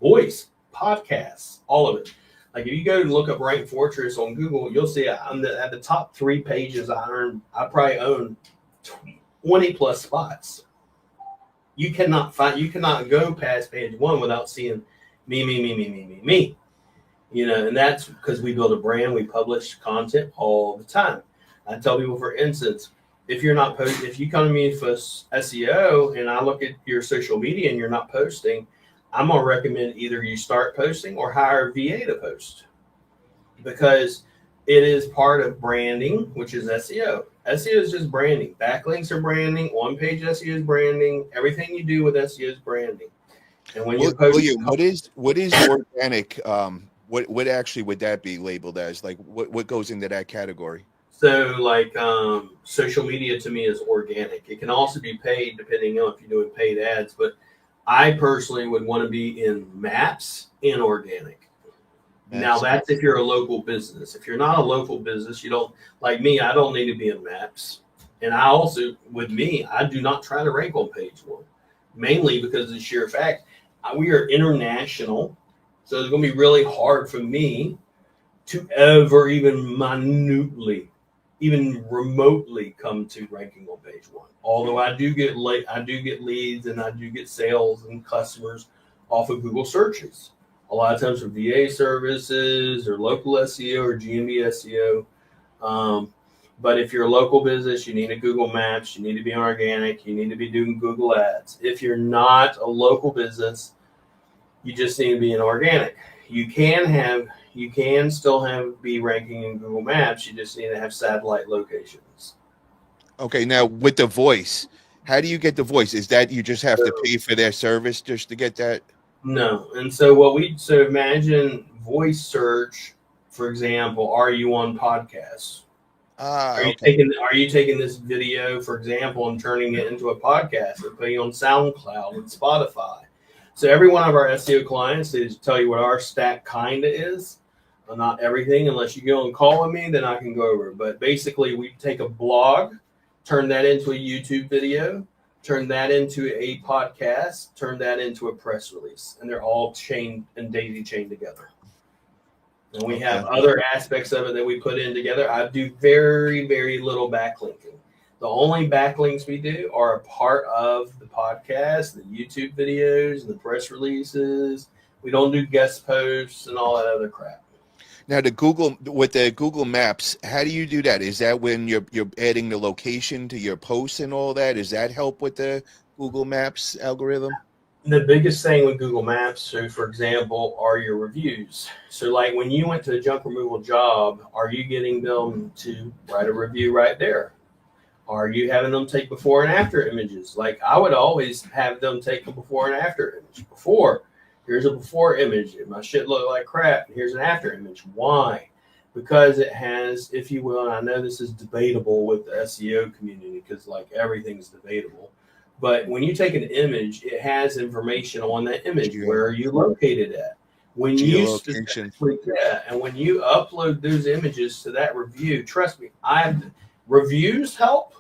Voice, podcasts, all of it. Like if you go and look up Rank Fortress on Google, you'll see at the top 3 pages I probably own 20 plus spots. You cannot go past page 1 without seeing me. You know, and that's because we build a brand, we publish content all the time. I tell people, for instance, if you come to me for SEO and I look at your social media and you're not posting, I'm going to recommend either you start posting or hire a VA to post, because it is part of branding, which is SEO. SEO is just branding. Backlinks are branding. On-page SEO is branding. Everything you do with SEO is branding. And when you post, William, what is organic? What actually would that be labeled as? Like what goes into that category? So like social media to me is organic. It can also be paid depending on if you're doing paid ads, but I personally would want to be in Maps and Organic. Now that's if you're a local business. If you're not a local business, you don't, like me, I don't need to be in Maps. And I also, with me, I do not try to rank on page 1, mainly because of the sheer fact we are international. So it's going to be really hard for me to ever even remotely come to ranking on page 1. Although I do get leads and I do get sales and customers off of Google searches. A lot of times for VA services or local SEO or GMB SEO. But if you're a local business, you need a Google Maps, you need to be on Organic, you need to be doing Google Ads. If you're not a local business, you just need to be in Organic. You can still be ranking in Google Maps. You just need to have satellite locations. Okay, now with the voice, how do you get the voice? Is that you just have to pay for their service just to get that? No. And so imagine voice search, for example, are you on podcasts? Are you taking this video, for example, and turning it into a podcast and putting it on SoundCloud and Spotify? So every one of our SEO clients, they tell you what our stack kind of is. Not everything, unless you go and call with me, then I can go over it. But basically, we take a blog, turn that into a YouTube video, turn that into a podcast, turn that into a press release. And they're all chained and daisy chained together. And we have other aspects of it that we put in together. I do very, very little backlinking. The only backlinks we do are a part of the podcast, the YouTube videos, and the press releases. We don't do guest posts and all that other crap. Now, with the Google Maps, how do you do that? Is that when you're adding the location to your posts and all that? Does that help with the Google Maps algorithm? The biggest thing with Google Maps, so for example, are your reviews. So like when you went to a junk removal job, are you getting them to write a review right there? Are you having them take before and after images? Like I would always have them take a before and after image. Before, here's a before image. My shit looked like crap. Here's an after image. Why? Because it has, if you will, and I know this is debatable with the SEO community because like everything's debatable. But when you take an image, it has information on that image. Where are you located at? When you Geolocation. and when you upload those images to that review, trust me, reviews help,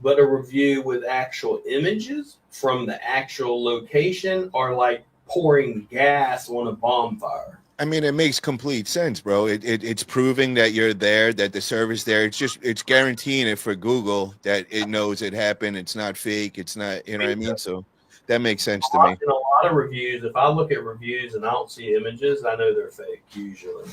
but a review with actual images from the actual location are like pouring gas on a bonfire. I mean, it makes complete sense, bro. It's proving that you're there, that the service there. It's guaranteeing it for Google that it knows it happened. It's not fake. It's not, you know what I mean? So that makes sense to me. In a lot of reviews, if I look at reviews and I don't see images, I know they're fake usually.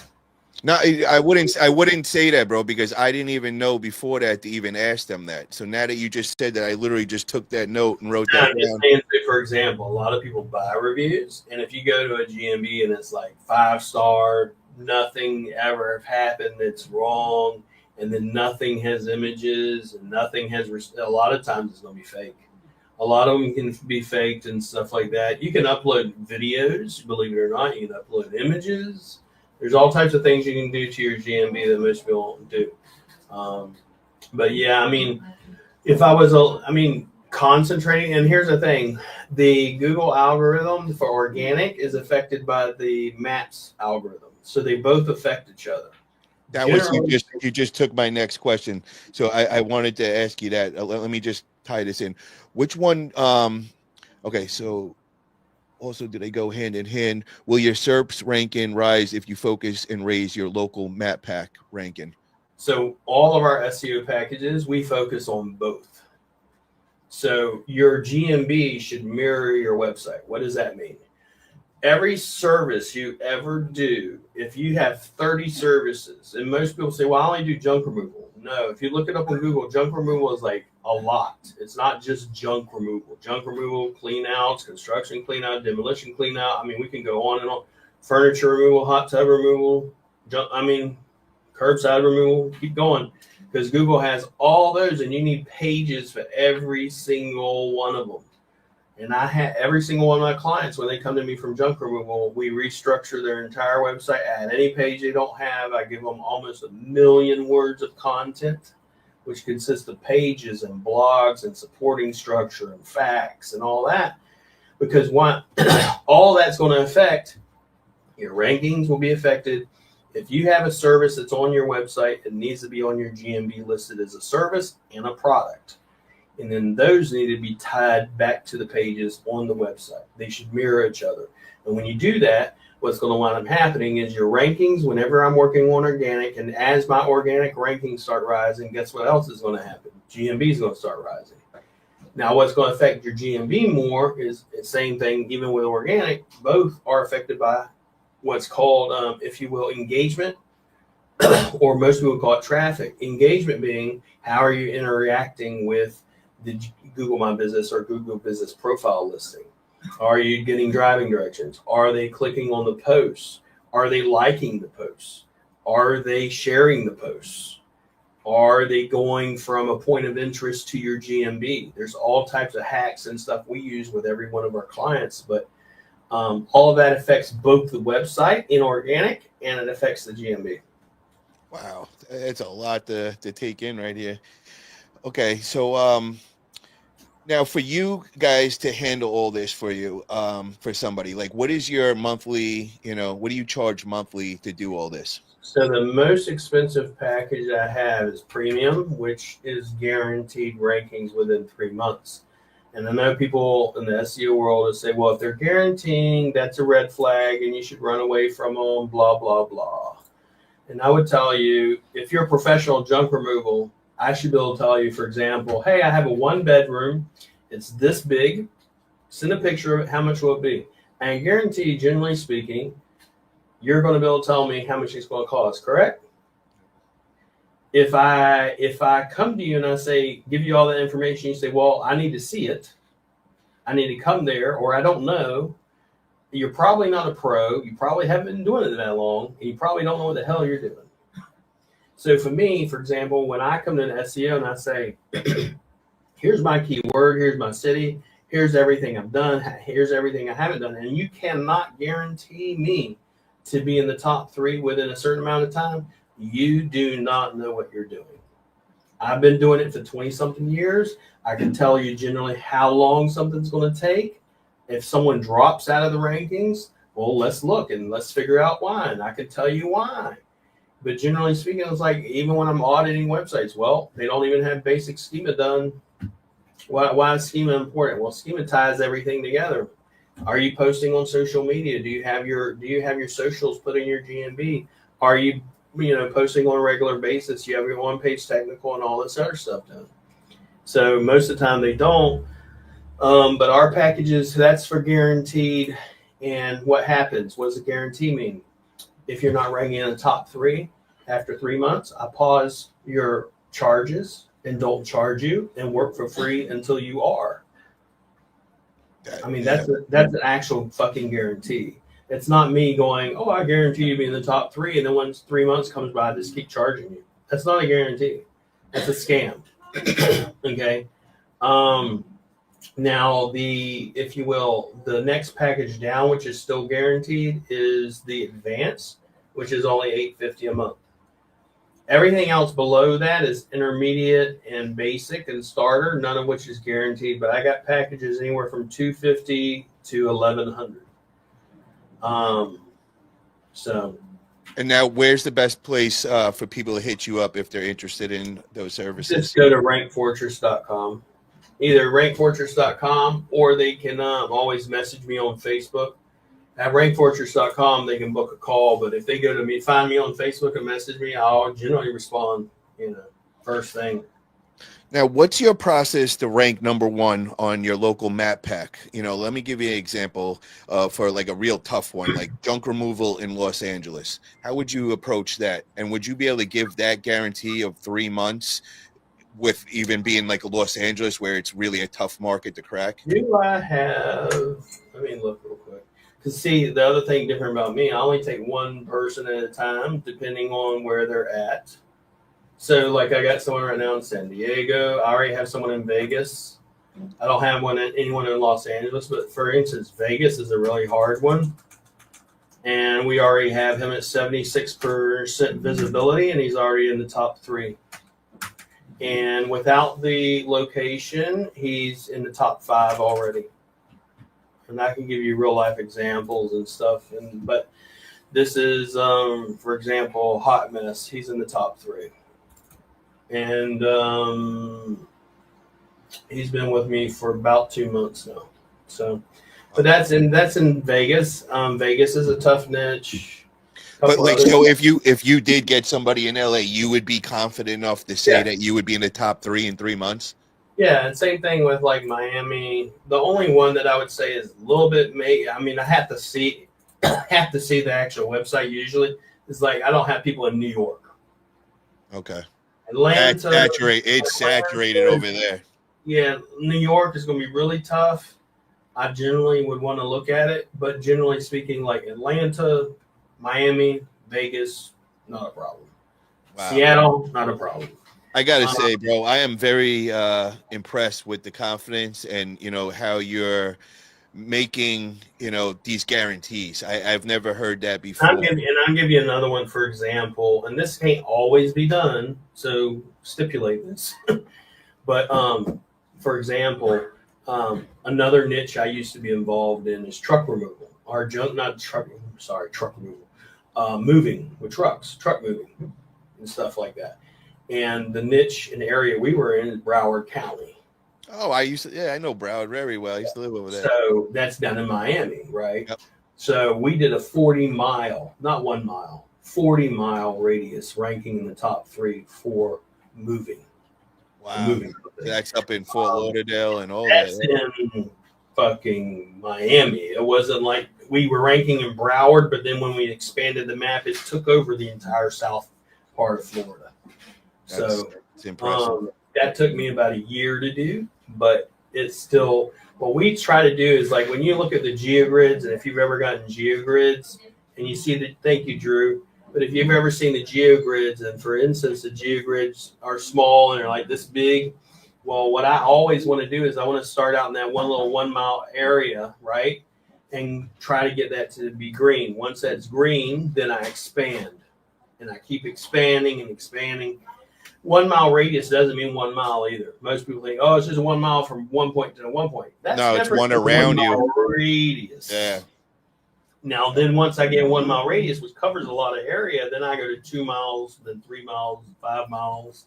No, I wouldn't say that, bro, because I didn't even know before that to even ask them that. So now that you just said that, I literally just took that note and wrote that down. Saying, for example, a lot of people buy reviews, and if you go to a GMB and it's like 5-star, nothing ever happened that's wrong, and then nothing has images and nothing has, a lot of times it's going to be fake. A lot of them can be faked and stuff like that. You can upload videos, believe it or not. You can upload images. There's all types of things you can do to your GMB that most people don't do. But yeah, I mean, if I was, concentrating, and here's the thing, the Google algorithm for organic is affected by the Maps algorithm. So they both affect each other. That was, you just took my next question. So I wanted to ask you that. Let me just tie this in. Which one, okay, so also, do they go hand in hand? Will your SERPs ranking rise if you focus and raise your local map pack ranking? So all of our SEO packages, we focus on both. So your GMB should mirror your website. What does that mean? Every service you ever do, if you have 30 services, and most people say, well, I only do junk removal. No, if you look it up on Google, junk removal is like a lot. It's not just junk removal. Junk removal, clean outs, construction clean out, demolition clean out. I mean, we can go on and on. Furniture removal, hot tub removal, curbside removal, keep going. Because Google has all those, and you need pages for every single one of them. And I have every single one of my clients, when they come to me from junk removal, we restructure their entire website, add any page they don't have. I give them almost 1 million words of content, which consists of pages and blogs and supporting structure and facts and all that. Because all that's going to affect your rankings will be affected. If you have a service that's on your website, it needs to be on your GMB listed as a service and a product. And then those need to be tied back to the pages on the website. They should mirror each other. And when you do that, what's going to wind up happening is your rankings, whenever I'm working on organic, and as my organic rankings start rising, guess what else is going to happen? GMB is going to start rising. Now, what's going to affect your GMB more is the same thing, even with organic. Both are affected by what's called, if you will, engagement, or most people call it traffic. Engagement being how are you interacting with the Google My Business or Google Business Profile listing? Are you getting driving directions? Are they clicking on the posts? Are they liking the posts? Are they sharing the posts? Are they going from a point of interest to your GMB? There's all types of hacks and stuff we use with every one of our clients, but all of that affects both the website in organic and it affects the GMB. Wow, it's a lot to take in right here. Okay, so now for you guys to handle all this for you, for somebody, like what is your monthly, what do you charge monthly to do all this? So the most expensive package I have is premium, which is guaranteed rankings within 3 months. And I know people in the SEO world will say, well, if they're guaranteeing, that's a red flag and you should run away from them, blah, blah, blah. And I would tell you, if you're a professional junk removal, I should be able to tell you, for example, hey, I have a 1-bedroom. It's this big. Send a picture of it. How much will it be? I guarantee, generally speaking, you're going to be able to tell me how much it's going to cost, correct? If I come to you and I say, give you all the information, you say, well, I need to see it. I need to come there, or I don't know. You're probably not a pro. You probably haven't been doing it that long, and you probably don't know what the hell you're doing. So for me, for example, when I come to an SEO and I say, here's my keyword, here's my city, here's everything I've done, here's everything I haven't done, and you cannot guarantee me to be in the top 3 within a certain amount of time, you do not know what you're doing. I've been doing it for 20-something years. I can tell you generally how long something's going to take. If someone drops out of the rankings, well, let's look and let's figure out why, and I can tell you why. But generally speaking, it's like even when I'm auditing websites, well, they don't even have basic schema done. Why is schema important? Well, schema ties everything together. Are you posting on social media? Do you have your socials put in your GMB? Are you posting on a regular basis? You have your on-page technical and all this other stuff done. So most of the time they don't. But our packages, that's for guaranteed. And what happens? What does a guarantee mean? If you're not ranking in the top 3 after 3 months, I pause your charges and don't charge you and work for free until you are. I mean, that's an actual fucking guarantee. It's not me going, oh, I guarantee you be in the top 3, and then once 3 months comes by, I just keep charging you. That's not a guarantee. That's a scam. Okay. Now if you will, the next package down, which is still guaranteed, is the advanced, which is only $8.50 a month. Everything else below that is intermediate and basic and starter, none of which is guaranteed. But I got packages anywhere from $250 to $1,100. So. And now, where's the best place for people to hit you up if they're interested in those services? Just go to rankfortress.com. Either rankfortress.com, or they can always message me on Facebook. At rankfortress.com, they can book a call. But if they go to me, find me on Facebook and message me, I'll generally respond, first thing. Now, what's your process to rank #1 on your local map pack? Let me give you an example for like a real tough one, like junk removal in Los Angeles. How would you approach that? And would you be able to give that guarantee of 3 months with even being like Los Angeles, where it's really a tough market to crack? Do I have, let me look real quick. Because see, the other thing different about me, I only take one person at a time, depending on where they're at. So like I got someone right now in San Diego. I already have someone in Vegas. I don't have anyone in Los Angeles, but for instance, Vegas is a really hard one. And we already have him at 76% visibility, and he's already in the top 3. And without the location, he's in the top 5 already. And I can give you real life examples and stuff. But this is, for example, Hot Mess. He's in the top 3. And he's been with me for about 2 months now. So, but that's in Vegas. Vegas is a tough niche. But so if you did get somebody in LA, you would be confident enough to say that you would be in the top 3 in 3 months? Yeah, and same thing with like Miami. The only one that I would say is a little bit I have to see the actual website usually. It's like I don't have people in New York. Okay. Atlanta, it's saturated over there. Yeah, New York is going to be really tough. I generally would want to look at it, but generally speaking, like Atlanta, Miami, Vegas, not a problem. Wow. Seattle, not a problem. I got to say, bro, I am very impressed with the confidence and, how you're making, these guarantees. I've never heard that before. I'll give you another one, for example, and this can't always be done, so stipulate this. But, for example, another niche I used to be involved in is truck removal. Truck removal. Moving with truck moving and stuff like that. And the niche and area we were in is Broward County. Oh, I know Broward very well. I used to live over there. So that's down in Miami, right? Yep. So we did a 40-mile, not 1 mile, 40-mile radius ranking in the top 3 for moving. Wow. Moving. That's up in Fort Lauderdale and all that's that. That's in fucking Miami. It wasn't like we were ranking in Broward, but then when we expanded the map, it took over the entire south part of Florida. That's impressive. That took me about a year to do, but it's still, what we try to do is like when you look at the geogrids, and if you've ever gotten geogrids and you see the, thank you, Drew. But if you've ever seen the geogrids, and for instance, the geogrids are small and they're like this big. Well, what I always want to do is I want to start out in that one little 1 mile area, right? And try to get that to be green. Once that's green, then I expand. And I keep expanding and expanding. 1 mile radius doesn't mean 1 mile either. Most people think, oh, it's just 1 mile from one point to one point. That's no, it's one around you. Radius. Yeah. Now, then once I get 1 mile radius, which covers a lot of area, then I go to 2 miles, then 3 miles, 5 miles.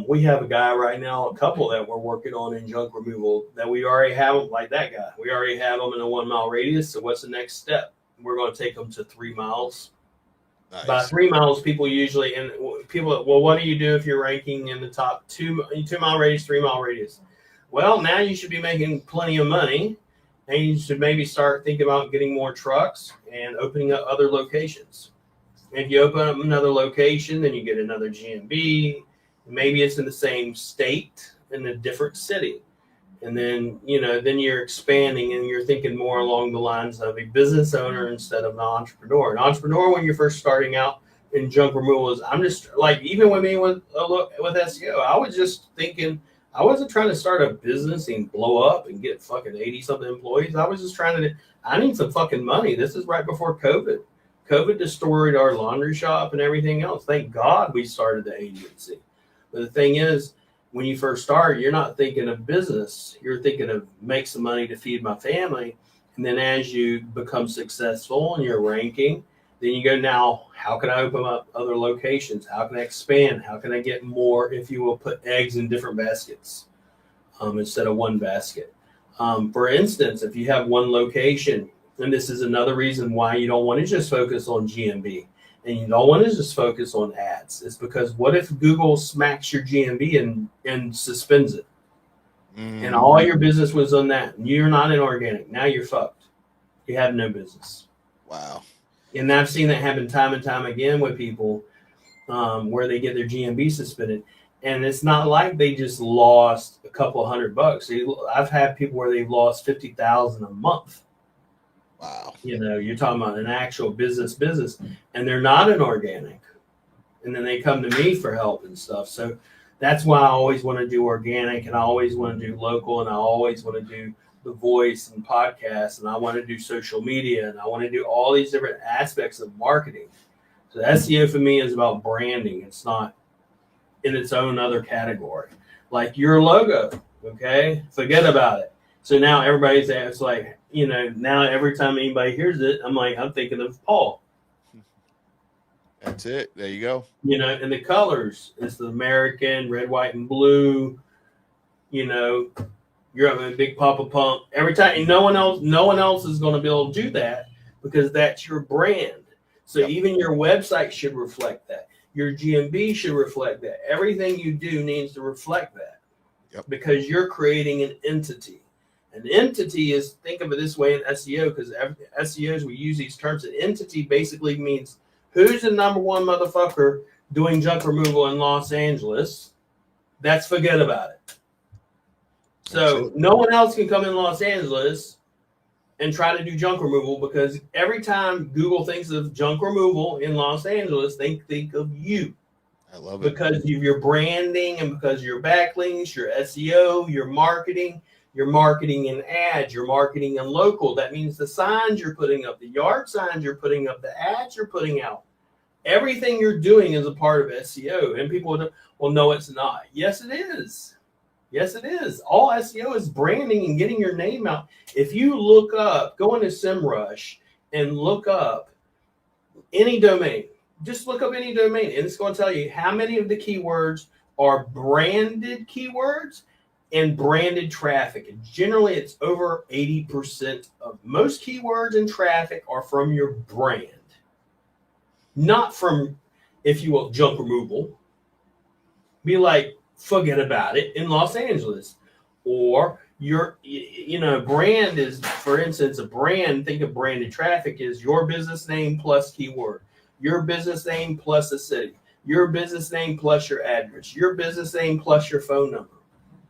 We have a guy right now, a couple that we're working on in junk removal that we already have, like that guy. We already have them in a 1 mile radius. So what's the next step? We're going to take them to 3 miles. Nice. By 3 miles, people usually, and people, well, what do you do if you're ranking in the top 2 mile radius, 3 mile radius? Well, now you should be making plenty of money, and you should maybe start thinking about getting more trucks and opening up other locations. If you open up another location, then you get another GMB. Maybe it's in the same state in a different city. And then, then you're expanding and you're thinking more along the lines of a business owner instead of an entrepreneur. An entrepreneur, when you're first starting out in junk removal, is I'm just like, even with me with SEO, I was just thinking, I wasn't trying to start a business and blow up and get fucking 80 something employees. I was just I need some fucking money. This is right before COVID. COVID destroyed our laundry shop and everything else. Thank God we started the agency. But the thing is, when you first start, you're not thinking of business. You're thinking of make some money to feed my family. And then as you become successful and you're ranking, then you go, now, how can I open up other locations? How can I expand? How can I get more, if you will, put eggs in different baskets instead of one basket? For instance, if you have one location, and this is another reason why you don't want to just focus on GMB. And you don't want to just focus on ads. It's because what if Google smacks your GMB and suspends it? And all your business was on that. And you're not in organic. Now you're fucked. You have no business. Wow. And I've seen that happen time and time again with people where they get their GMB suspended. And it's not like they just lost a couple $100. I've had people where they've lost $50,000 a month. Wow. You're talking about an actual business, and they're not an organic. And then they come to me for help and stuff. So that's why I always want to do organic, and I always want to do local, and I always want to do the voice and podcasts, and I want to do social media, and I want to do all these different aspects of marketing. So SEO for me is about branding. It's not in its own other category. Like your logo, okay? Forget about it. So now everybody's there. It's like, now every time anybody hears it, I'm thinking of Paul. That's it. There you go. And the colors, it's the American, red, white, and blue. You're having a big Papa Pump. Every time, and no one else is going to be able to do that because that's your brand. So even your website should reflect that. Your GMB should reflect that. Everything you do needs to reflect that. Because you're creating an entity. An entity is, think of it this way in SEO, because SEOs, we use these terms. An entity basically means who's the number one motherfucker doing junk removal in Los Angeles. That's forget about it. So no one else can come in Los Angeles and try to do junk removal, because every time Google thinks of junk removal in Los Angeles, they think of you. I love it. Because of your branding and because of your backlinks, your SEO, your marketing in ads, your marketing in local. That means the signs you're putting up, the yard signs you're putting up, the ads you're putting out. Everything you're doing is a part of SEO. And people will no, it's not. Yes, it is. Yes, it is. All SEO is branding and getting your name out. If you look up, go into SEMrush and look up any domain. Just look up any domain, and it's going to tell you how many of the keywords are branded keywords and branded traffic. And generally, it's over 80% of most keywords and traffic are from your brand, not from, if you will, junk removal. Be like, forget about it in Los Angeles. Or your, brand is, for instance, a brand, think of branded traffic is your business name plus keyword, your business name plus a city, your business name plus your address, your business name plus your phone number.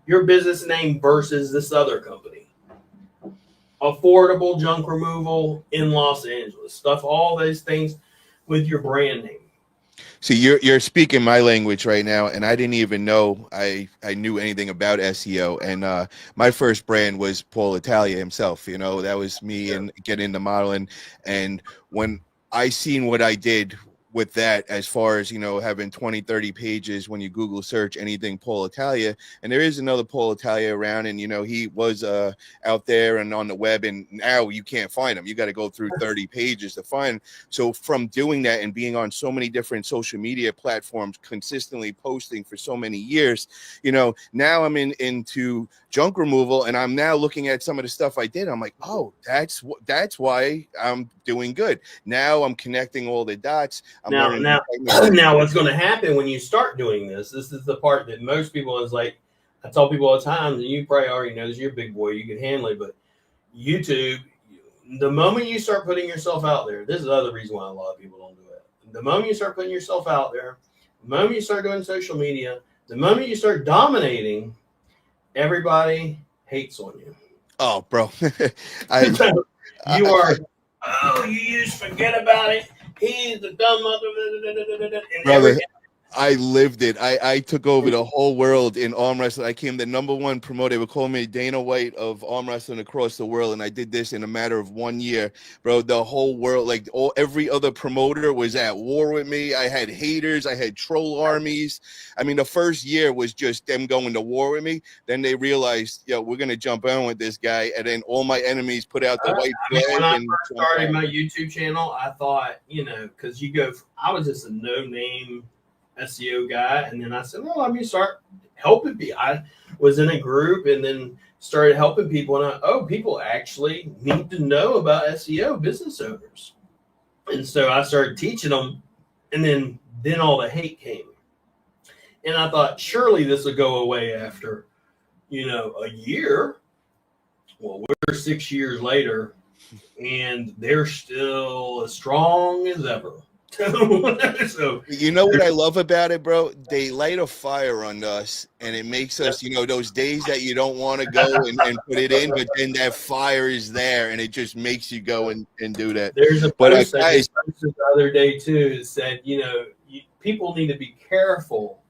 your business name versus this other company. Affordable junk removal in Los Angeles. Stuff all those things with your brand name. So you're speaking my language right now, and I didn't even know I knew anything about SEO. And my first brand was Paul Italia himself. You know, that was me and getting into modeling. And when I seen what I did with that, as far as, you know, having 20, 30 pages when you Google search anything Paul Italia, and there is another Paul Italia around, and you know, he was out there and on the web, and now you can't find him. You got to go through 30 pages to find. So from doing that and being on so many different social media platforms, consistently posting for so many years, you know, now I'm into junk removal, and I'm now looking at some of the stuff I did. I'm like, oh, that's why I'm doing good. Now I'm connecting all the dots. Now, what's going to happen when you start doing this? This is the part that most people is like. I tell people all the time, and you probably already know this. You're a big boy, you can handle it. But YouTube, the moment you start putting yourself out there, this is the other reason why a lot of people don't do it. The moment you start putting yourself out there, the moment you start doing social media, the moment you start dominating, everybody hates on you. Oh, bro, you use Fuhgeddaboutit. He's the dumb mother. Brother, I lived it. I took over the whole world in arm wrestling. I became the #1 promoter. They would call me Dana White of arm wrestling across the world, and I did this in a matter of 1 year, bro. The whole world, like every other promoter, was at war with me. I had haters. I had troll armies. I mean, the first year was just them going to war with me. Then they realized, yo, we're gonna jump on with this guy, and then all my enemies put out the white flag. When I first started my YouTube channel, I thought, you know, because I was just a no-name SEO guy, and then I said, well, let me start helping people. I was in a group and then started helping people, and people actually need to know about SEO, business owners. And so I started teaching them, and then all the hate came. And I thought, surely this will go away after, you know, a year. Well, we're 6 years later, and they're still as strong as ever. So, you know what I love about it, bro? They light a fire on us, and it makes us, you know, those days that you don't want to go and put it in, but then that fire is there, and it just makes you go and do that. There's a post I posted the other day too. It said, you know, people need to be careful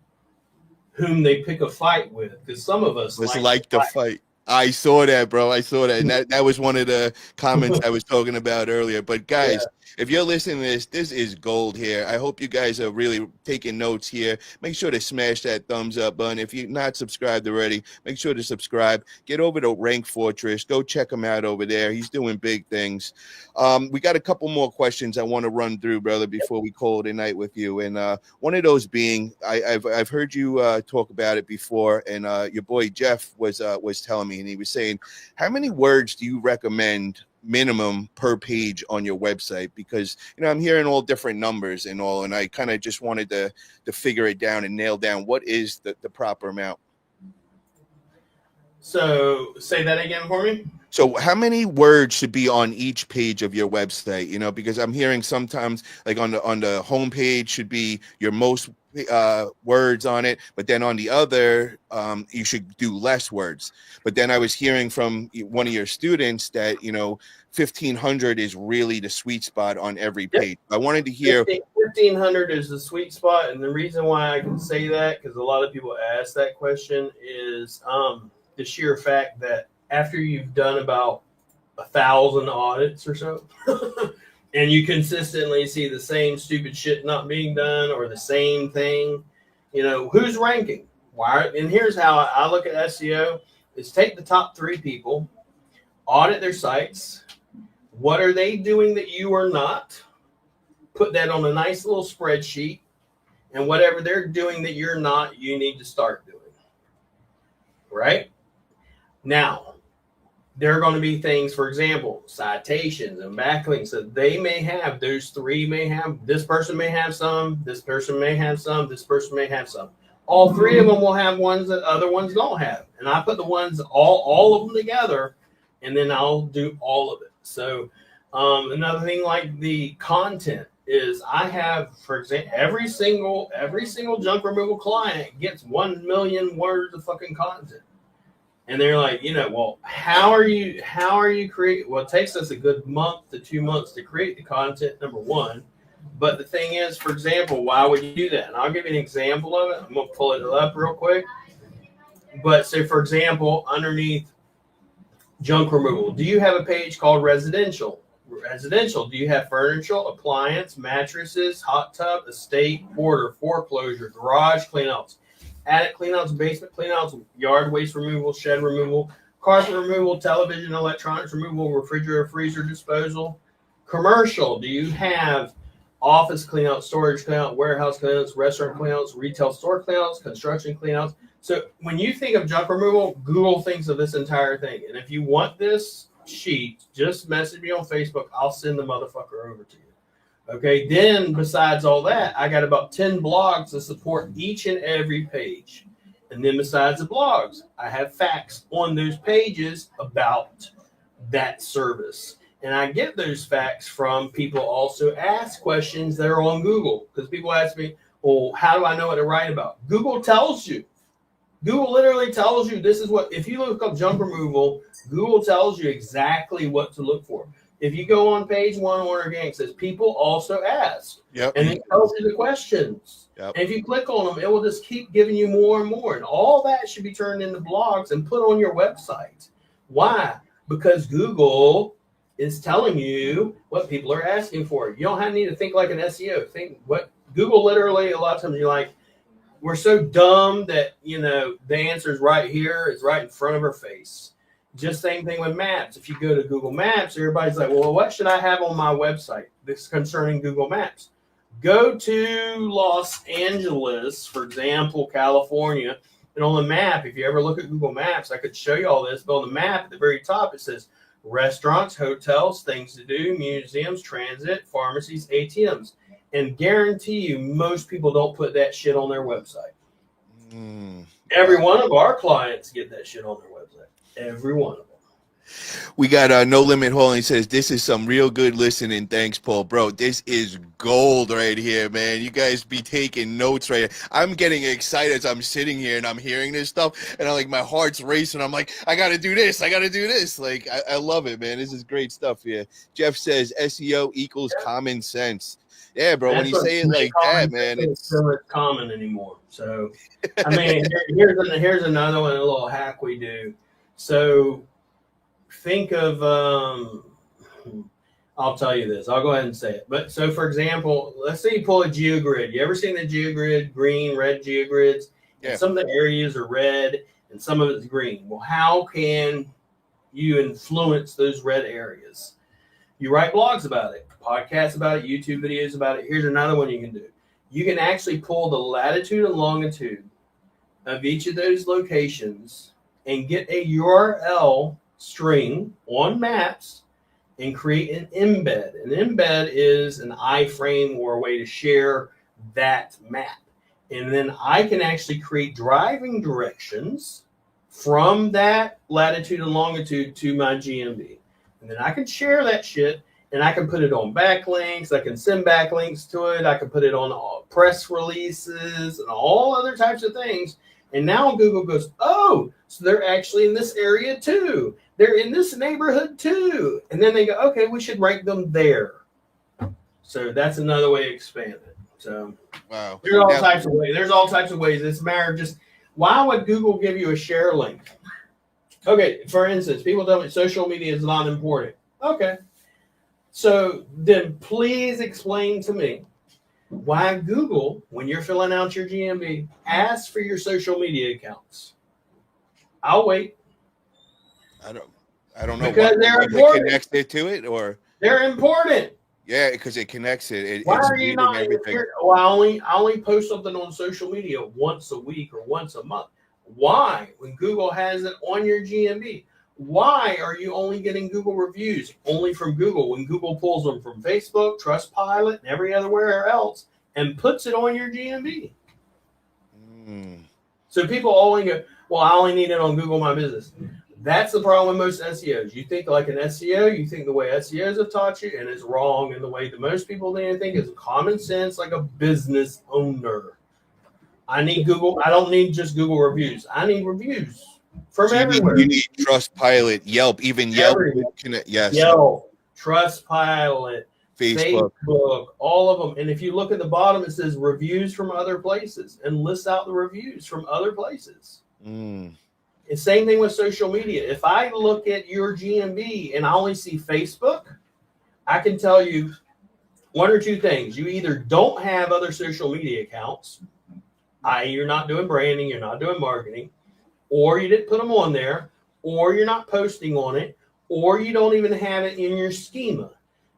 whom they pick a fight with, because some of us like to fight. I saw that, bro. I saw that. And that was one of the comments I was talking about earlier. But guys, if you're listening to this is gold here. I hope you guys are really taking notes here. Make sure to smash that thumbs up button. If you're not subscribed already, make sure to subscribe. Get over to Rank Fortress. Go check him out over there. He's doing big things. We got a couple more questions I want to run through, brother, before we call it a night with you. And one of those being, I've heard you talk about it before, and your boy Jeff was telling me, and he was saying, how many words do you recommend minimum per page on your website? Because, you know, I'm hearing all different numbers and all, and I kind of just wanted to figure it down and nail down what is the proper amount. So say that again for me. So how many words should be on each page of your website? You know, because I'm hearing sometimes like on the home page should be your most words on it, but then on the other you should do less words. But then I was hearing from one of your students that, you know, 1,500 is really the sweet spot on every page. I wanted to hear 1,500 is the sweet spot, and the reason why I can say that, because a lot of people ask that question, is the sheer fact that after you've done about 1,000 audits or so, and you consistently see the same stupid shit not being done or the same thing, you know, who's ranking? Why? And here's how I look at SEO: is take the top 3 people, audit their sites. What are they doing that you are not? Put that on a nice little spreadsheet, and whatever they're doing that you're not, you need to start doing. Right? Now, there are going to be things, for example, citations and backlinks that they may have. Those 3 may have, this person may have some, this person may have some, this person may have some. All 3 of them will have ones that other ones don't have. And I put the ones, all of them together, and then I'll do all of it. So another thing like the content is I have, for example, every single junk removal client gets 1 million words of fucking content. And they're like, well, how are you create? Well, it takes us a good month to 2 months to create the content, number one. But the thing is, for example, why would you do that? And I'll give you an example of it. I'm going to pull it up real quick. But so, for example, underneath junk removal, do you have a page called residential? Residential, do you have furniture, appliance, mattresses, hot tub, estate, border, foreclosure, garage cleanouts, attic cleanouts, basement cleanouts, yard waste removal, shed removal, carpet removal, television, electronics removal, refrigerator, freezer disposal? Commercial, do you have office cleanouts, storage cleanouts, warehouse cleanouts, restaurant cleanouts, retail store cleanouts, construction cleanouts? So when you think of junk removal, Google thinks of this entire thing. And if you want this sheet, just message me on Facebook. I'll send the motherfucker over to you. Okay. Then besides all that, I got about 10 blogs to support each and every page. And then besides the blogs, I have facts on those pages about that service. And I get those facts from people also ask questions that are on Google. Because people ask me, well, how do I know what to write about? Google tells you. Google literally tells you this is what, if you look up junk removal, Google tells you exactly what to look for. If you go on page 1 on organic, it says people also ask. Yep. And it tells you the questions. Yep. And if you click on them, it will just keep giving you more and more. And all that should be turned into blogs and put on your website. Why? Because Google is telling you what people are asking for. You don't need to think like an SEO. Think what Google literally, a lot of times you're like, we're so dumb that, the answer is right here. It's right in front of our face. Just same thing with maps. If you go to Google Maps, everybody's like, well, what should I have on my website? This is concerning Google Maps. Go to Los Angeles, for example, California. And on the map, if you ever look at Google Maps, I could show you all this. But on the map at the very top, it says restaurants, hotels, things to do, museums, transit, pharmacies, ATMs. And guarantee you, most people don't put that shit on their website. Every one of our clients get that shit on their website. Every one of them. We got No Limit Holding says, this is some real good listening. Thanks, Paul. Bro, this is gold right here, man. You guys be taking notes right here. I'm getting excited as I'm sitting here and I'm hearing this stuff. And I'm like, my heart's racing. I'm like, I got to do this. I got to do this. Like, I love it, man. This is great stuff here. Jeff says SEO equals common sense. Yeah, bro, when you say it like that, man, it's so common anymore. So, I mean, here's another one, a little hack we do. So, think of, I'll tell you this. I'll go ahead and say it. But so, for example, let's say you pull a geogrid. You ever seen the geogrid, green, red geogrids? Yeah. And some of the areas are red and some of it's green. Well, how can you influence those red areas? You write blogs about it, podcasts about it, YouTube videos about it. Here's another one you can do. You can actually pull the latitude and longitude of each of those locations and get a URL string on maps and create an embed. An embed is an iframe or a way to share that map. And then I can actually create driving directions from that latitude and longitude to my GMB. And then I can share that shit and I can put it on backlinks. I can send backlinks to it. I can put it on press releases and all other types of things. And now Google goes, oh, so they're actually in this area too. They're in this neighborhood too. And then they go, okay, we should rank them there. So that's another way to expand it. So wow. There's all types of ways. There's all types of ways. It's a matter of just, why would Google give you a share link? Okay, for instance, people tell me social media is not important. Okay. So then please explain to me why Google, when you're filling out your GMB, asks for your social media accounts. I'll wait. I don't know. Because they're important. Connected to it, or they're important. Yeah, because it connects it. Why are you not? Well, I only post something on social media once a week or once a month. Why, when Google has it on your GMB? Why are you only getting Google reviews only from Google when Google pulls them from Facebook, Trustpilot, and every other where else and puts it on your GMB? So people only go, well, I only need it on Google My Business. That's the problem with most SEOs. You think like an SEO, you think the way SEOs have taught you, and it's wrong. And the way that most people need to think is common sense, like a business owner. I need Google. I don't need just Google reviews. I need reviews. from So everywhere. you need Trustpilot, Yelp, even Yelp. Yes, Yelp, Trustpilot, Facebook. Facebook, all of them. And if you look at the bottom, it says reviews from other places and lists out the reviews from other places. Mm. The same thing with social media. If I look at your GMB and I only see Facebook, I can tell you one or two things. You either don't have other social media accounts, i.e., you're not doing branding, you're not doing marketing, or you didn't put them on there, or you're not posting on it, or you don't even have it in your schema.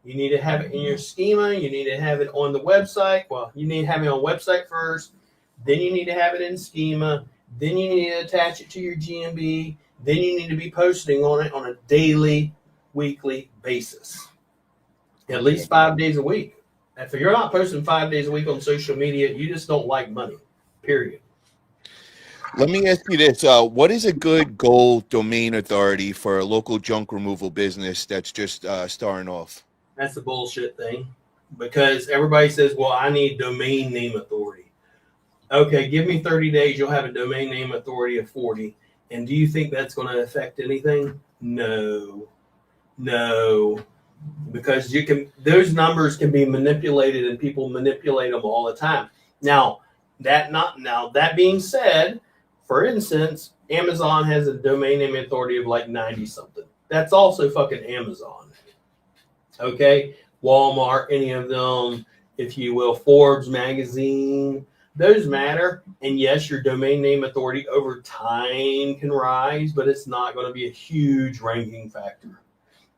You need to have it in your schema. You need to have it on the website. Well, you need to have it on website first. Then you need to have it in schema. Then you need to attach it to your GMB. Then you need to be posting on it on a daily, weekly basis. At least 5 days a week. If you're not posting 5 days a week on social media, you just don't like money, period. Let me ask you this. What is a good goal domain authority for a local junk removal business that's just starting off? That's the bullshit thing, because everybody says, well, I need domain name authority. Okay, give me 30 days. You'll have a domain name authority of 40. And do you think that's going to affect anything? No, because those numbers can be manipulated, and people manipulate them all the time. Now, that being said, for instance, Amazon has a domain name authority of like 90 something. That's also fucking Amazon. Okay, Walmart, any of them, if you will, Forbes magazine, those matter. And yes, your domain name authority over time can rise, but it's not going to be a huge ranking factor.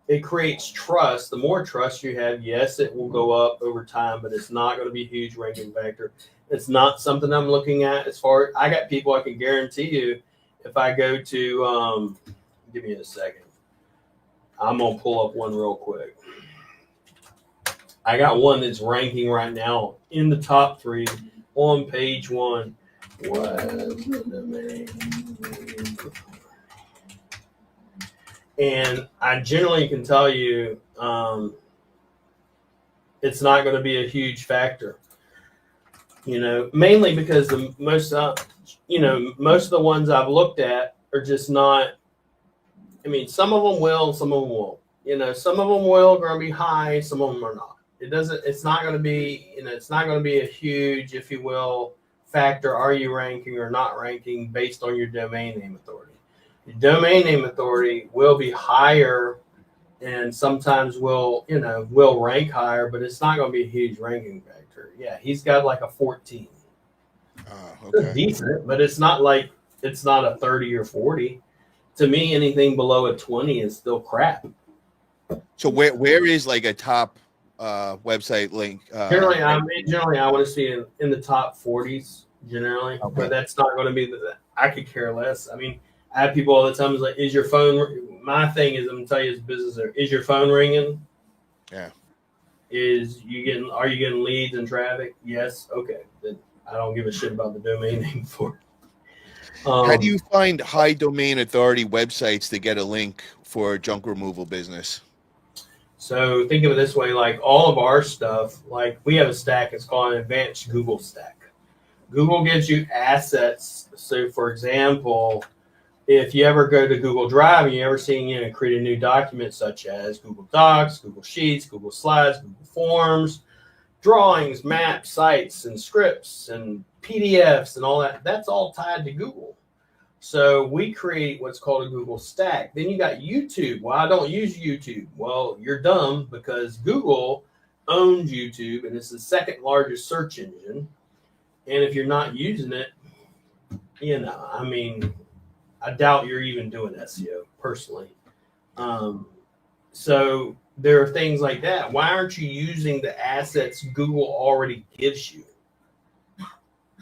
It creates trust. The more trust you have, yes, it will go up over time, but it's not going to be a huge ranking factor. It's not something I'm looking at as far. I got people I can guarantee you, if I go to, give me a second. I'm going to pull up one real quick. I got one that's ranking right now in the top 3 on page 1. And I generally can tell you it's not going to be a huge factor. Mainly because most of the ones I've looked at are just not. I mean, some of them will, some of them won't. Some of them will going to be high, some of them are not. It's not going to be, it's not going to be a huge, if you will, factor. Are you ranking or not ranking based on your domain name authority? Your domain name authority will be higher, and sometimes will rank higher, but it's not going to be a huge ranking factor. Yeah, he's got like a 14. Okay. It's decent, but it's not a 30 or 40. To me, anything below a 20 is still crap. So where is like a top website link? Generally, I want to see it in the top 40s generally, okay. But that's not going to be I could care less. I mean, I have people all the time. It's like, is your phone? My thing is, I'm gonna tell you as a business owner, is your phone ringing? Yeah. Are you getting leads and traffic? Yes. Okay. Then I don't give a shit about the domain name for it. How do you find high domain authority websites to get a link for a junk removal business? So think of it this way, like all of our stuff, like we have a stack, it's called an advanced Google stack. Google gives you assets. So for example, if you ever go to Google Drive and you ever see, create a new document such as Google Docs, Google Sheets, Google Slides, Google Forms, drawings, maps, sites, and scripts, and PDFs, and all that, that's all tied to Google. So we create what's called a Google stack. Then you got YouTube. Well, I don't use YouTube. Well, you're dumb, because Google owns YouTube, and it's the second largest search engine. And if you're not using it, I doubt you're even doing SEO personally. So there are things like that. Why aren't you using the assets Google already gives you?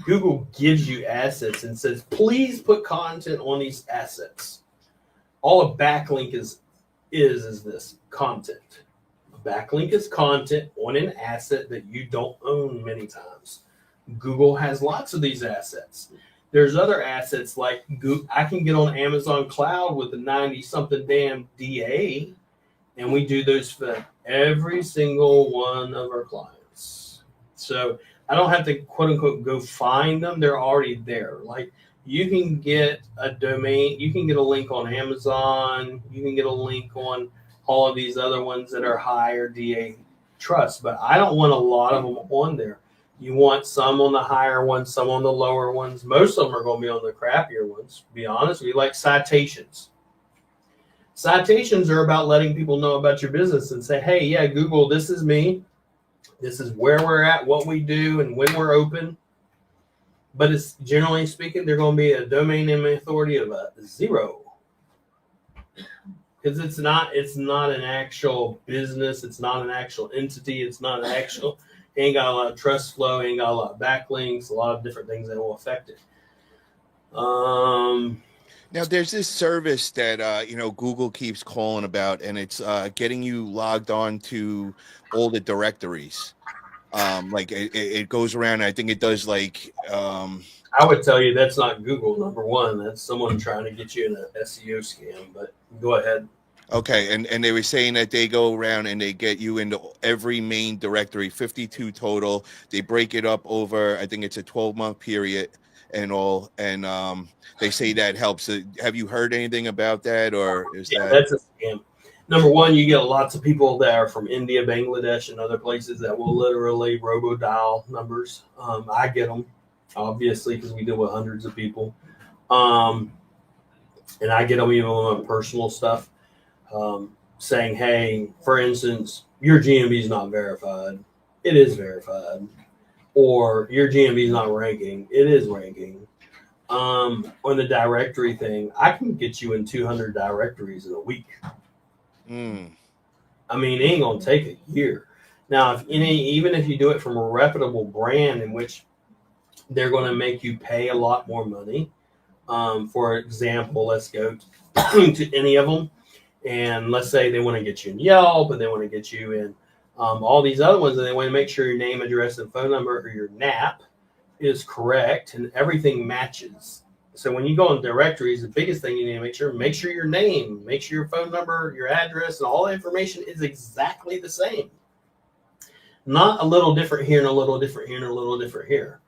Google gives you assets and says, please put content on these assets. All a backlink is this content. A backlink is content on an asset that you don't own many times. Google has lots of these assets. There's other assets like I can get on Amazon Cloud with a 90-something damn DA, and we do those for every single one of our clients. So I don't have to, quote unquote, go find them. They're already there. Like you can get a domain, you can get a link on Amazon, you can get a link on all of these other ones that are higher DA trust, but I don't want a lot of them on there. You want some on the higher ones, some on the lower ones. Most of them are going to be on the crappier ones, to be honest. We like citations. Citations are about letting people know about your business and say, hey, yeah, Google, this is me. This is where we're at, what we do, and when we're open. But it's generally speaking, they're going to be a domain name authority of a 0. Because it's not an actual business, it's not an actual entity, it's not an actual, ain't got a lot of trust flow, ain't got a lot of backlinks, a lot of different things that will affect it. Now, there's this service that Google keeps calling about, and it's getting you logged on to all the directories. Like it goes around. I think it does like. I would tell you that's not Google, number one. That's someone trying to get you in an SEO scam. But go ahead. Okay, and they were saying that they go around and they get you into every main directory, 52 total. They break it up over, I think it's a 12-month period and all, and they say that helps. Have you heard anything about that, or is that? That's a scam. Number one, you get lots of people that are from India, Bangladesh, and other places that will literally robo-dial numbers. I get them, obviously, because we deal with hundreds of people. And I get them even on personal stuff, saying, hey, for instance, your GMB is not verified. It is verified. Or your GMB is not ranking. It is ranking. On the directory thing, I can get you in 200 directories in a week. I mean, it ain't gonna take a year. Now, even if you do it from a reputable brand in which they're going to make you pay a lot more money. For example, let's go to any of them, and let's say they want to get you in Yelp, and they want to get you in all these other ones, and they want to make sure your name, address, and phone number, or your NAP is correct, and everything matches. So when you go in directories, the biggest thing you need to make sure your name, make sure your phone number, your address, and all the information is exactly the same. Not a little different here and a little different here and a little different here.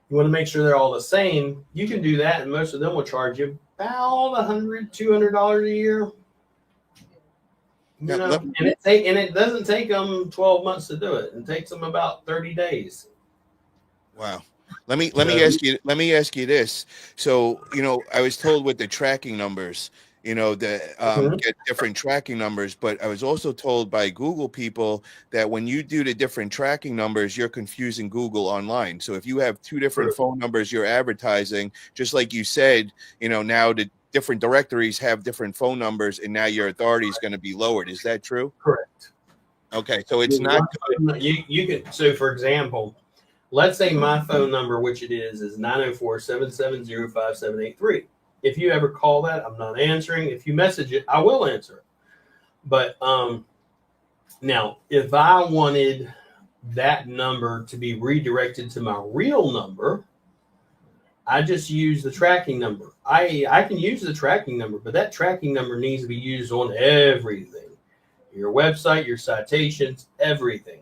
You want to make sure they're all the same. You can do that, and most of them will charge you about $100, $200 a year. And it doesn't take them 12 months to do it. It takes them about 30 days. Wow. Let me ask you this. So, I was told with the tracking numbers, that get different tracking numbers, but I was also told by Google people that when you do the different tracking numbers, you're confusing Google online. So if you have two different phone numbers you're advertising, just like you said, now the different directories have different phone numbers, and now your authority is going to be lowered. Is that true? Correct. Okay, so it's not good. You can. So for example, let's say my phone number, which it is 904-770-5783. If you ever call that, I'm not answering. If you message it, I will answer it. But now, if I wanted that number to be redirected to my real number, I just use the tracking number. I can use the tracking number, but that tracking number needs to be used on everything. Your website, your citations, everything.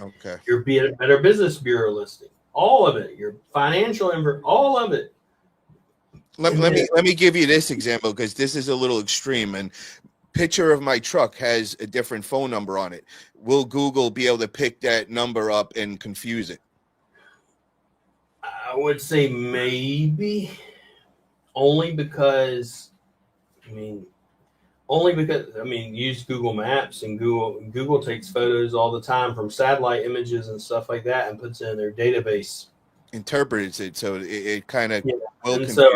Okay. Your Better Business Bureau listing, all of it. Your financial info, all of it. Let me give you this example, because this is a little extreme. And picture of my truck has a different phone number on it. Will Google be able to pick that number up and confuse it? I would say maybe, only because use Google Maps, and Google takes photos all the time from satellite images and stuff like that and puts it in their database. Interprets it, so it kind of will confuse. So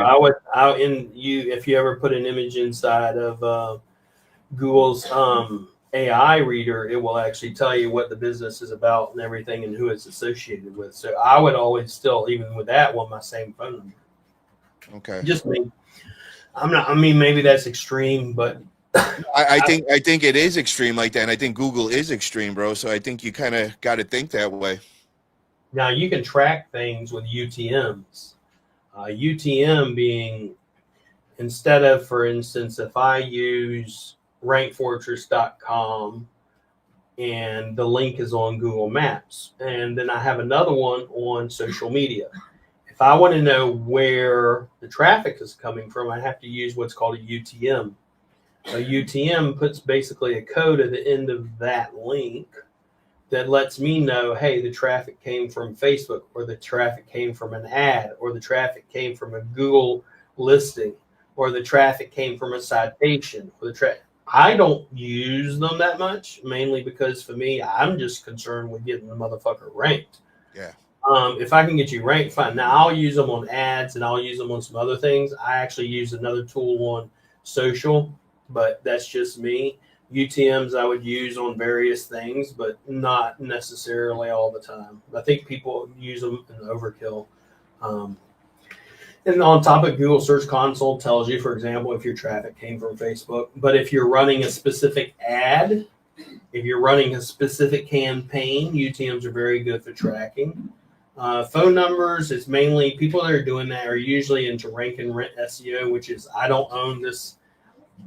if you ever put an image inside of Google's AI reader, it will actually tell you what the business is about and everything and who it's associated with. So I would always still, even with that, want my same phone number. Okay. Just me. Maybe that's extreme, but I think it is extreme like that, and I think Google is extreme, bro. So I think you kind of got to think that way. Now you can track things with UTMs. UTM being, instead of, for instance, if I use rankfortress.com and the link is on Google Maps, and then I have another one on social media. If I want to know where the traffic is coming from, I have to use what's called a UTM. A UTM puts basically a code at the end of that link that lets me know, hey, the traffic came from Facebook, or the traffic came from an ad, or the traffic came from a Google listing, or the traffic came from a citation. I don't use them that much, mainly because for me, I'm just concerned with getting the motherfucker ranked. Yeah. If I can get you ranked, fine. Now I'll use them on ads and I'll use them on some other things. I actually use another tool on social, but that's just me. UTMs I would use on various things, but not necessarily all the time. I think people use them in overkill. And on top of Google Search Console tells you, for example, if your traffic came from Facebook. But if you're running a specific ad, if you're running a specific campaign, UTMs are very good for tracking. Phone numbers is mainly people that are doing that are usually into rank and rent SEO, which is I don't own this.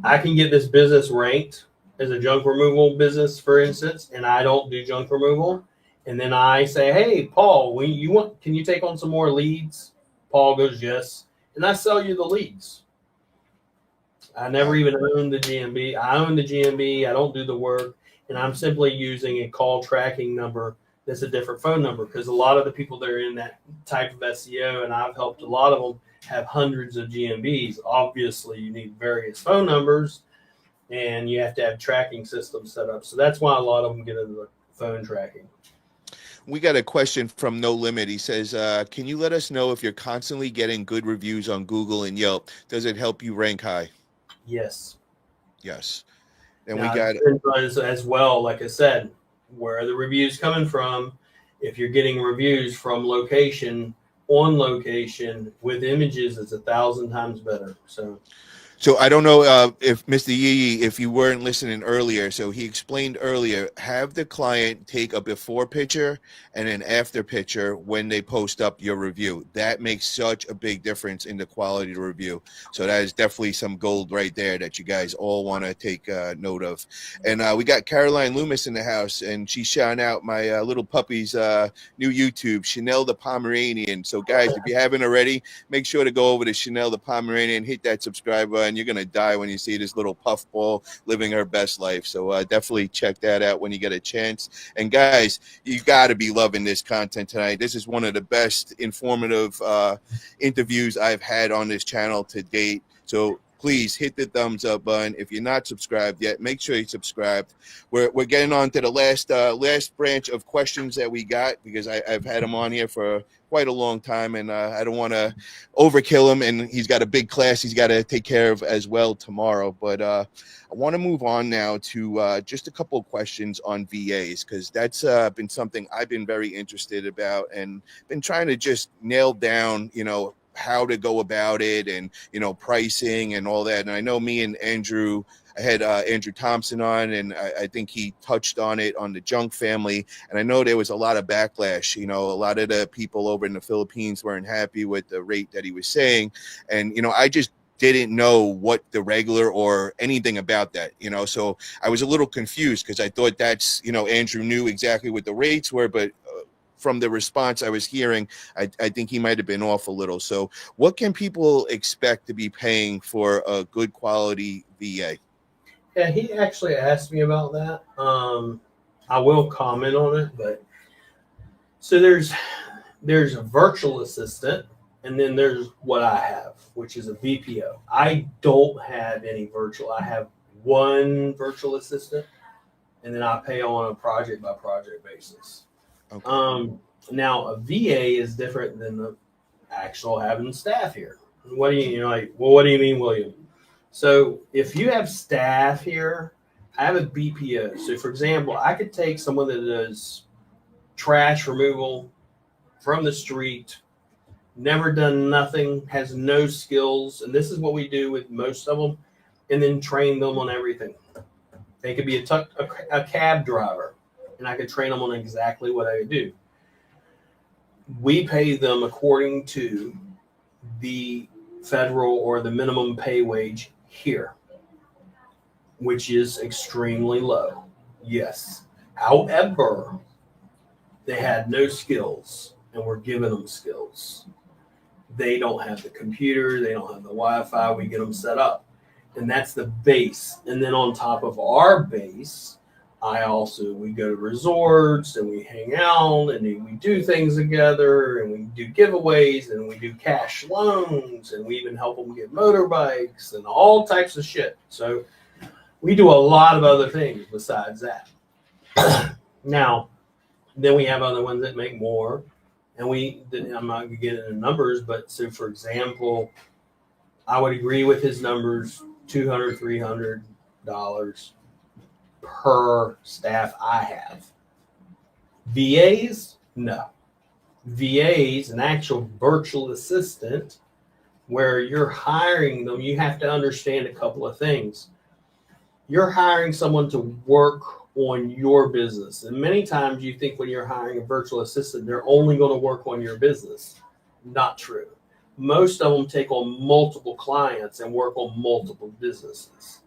I can get this business ranked as a junk removal business, for instance, and I don't do junk removal. And then I say, hey, Paul, can you take on some more leads? Paul goes, yes. And I sell you the leads. I never even own the GMB. I own the GMB. I don't do the work. And I'm simply using a call tracking number that's a different phone number, because a lot of the people that are in that type of SEO, and I've helped a lot of them, have hundreds of GMBs. Obviously, you need various phone numbers, and you have to have tracking systems set up. So that's why a lot of them get into the phone tracking. We got a question from No Limit. He says, can you let us know if you're constantly getting good reviews on Google and Yelp? Does it help you rank high? Yes. Yes. And now, we got as well, like I said, where are the reviews coming from? If you're getting reviews from location, on location, with images, it's 1,000 times better. So I don't know if Mr. Yee, if you weren't listening earlier, so he explained earlier, have the client take a before picture and an after picture when they post up your review. That makes such a big difference in the quality of the review. So that is definitely some gold right there that you guys all want to take note of. And we got Caroline Loomis in the house, and she's shouting out my little puppy's new YouTube, Chanel the Pomeranian. So guys, if you haven't already, make sure to go over to Chanel the Pomeranian, hit that subscribe button. And you're going to die when you see this little puffball living her best life. So definitely check that out when you get a chance. And guys, you got to be loving this content tonight. This is one of the best informative interviews I've had on this channel to date. So please hit the thumbs up button. If you're not subscribed yet, make sure you're subscribed. We're getting on to the last branch of questions that we got, because I've had him on here for quite a long time, and I don't want to overkill him, and he's got a big class he's got to take care of as well tomorrow. But I want to move on now to just a couple of questions on VAs, because that's been something I've been very interested about and been trying to just nail down, how to go about it, and pricing and all that. And I know me and Andrew, I had Andrew Thompson on, and I think he touched on it on the junk family. And I know there was a lot of backlash. A lot of the people over in the Philippines weren't happy with the rate that he was saying. And, I just didn't know what the regular or anything about that, so I was a little confused, because I thought that's, Andrew knew exactly what the rates were, but from the response I was hearing, I think he might have been off a little. So what can people expect to be paying for a good quality VA? Yeah, he actually asked me about that. I will comment on it, but so there's a virtual assistant, and then there's what I have, which is a VPO. I don't have any virtual. I have one virtual assistant, and then I pay on a project by project basis. Okay. Now a VA is different than the actual having staff here. What do what do you mean, William? So if you have staff here, I have a BPO. So for example, I could take someone that does trash removal from the street, never done nothing, has no skills, and this is what we do with most of them, and then train them on everything. They could be a cab driver, and I could train them on exactly what I would do. We pay them according to the federal or the minimum pay wage here, which is extremely low. Yes. However, they had no skills, and we're giving them skills. They don't have the computer, they don't have the Wi-Fi. We get them set up, and that's the base. And then on top of our base, we go to resorts and we hang out and we do things together and we do giveaways and we do cash loans and we even help them get motorbikes and all types of shit. So we do a lot of other things besides that. Now, then we have other ones that make more, and I'm not going to get into numbers, but so for example, I would agree with his numbers, $200, $300 per staff I have. VAs, no. VAs, an actual virtual assistant, where you're hiring them, you have to understand a couple of things. You're hiring someone to work on your business. And many times you think when you're hiring a virtual assistant, they're only going to work on your business. Not true. Most of them take on multiple clients and work on multiple businesses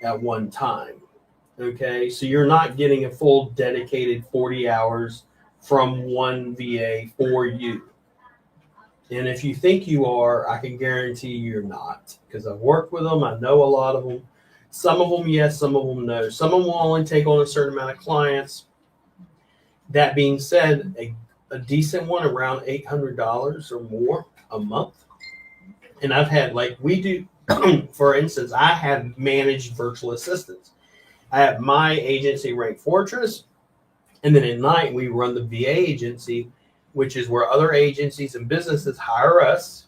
at one time. Okay, so you're not getting a full dedicated 40 hours from one VA for you. And if you think you are, I can guarantee you're not, because I've worked with them. I know a lot of them. Some of them, yes, some of them, no. Some of them will only take on a certain amount of clients. That being said, a decent one around $800 or more a month. And I've had, like we do, for instance, I have managed virtual assistants. I have my agency, Rank Fortress, and then at night we run the VA agency, which is where other agencies and businesses hire us,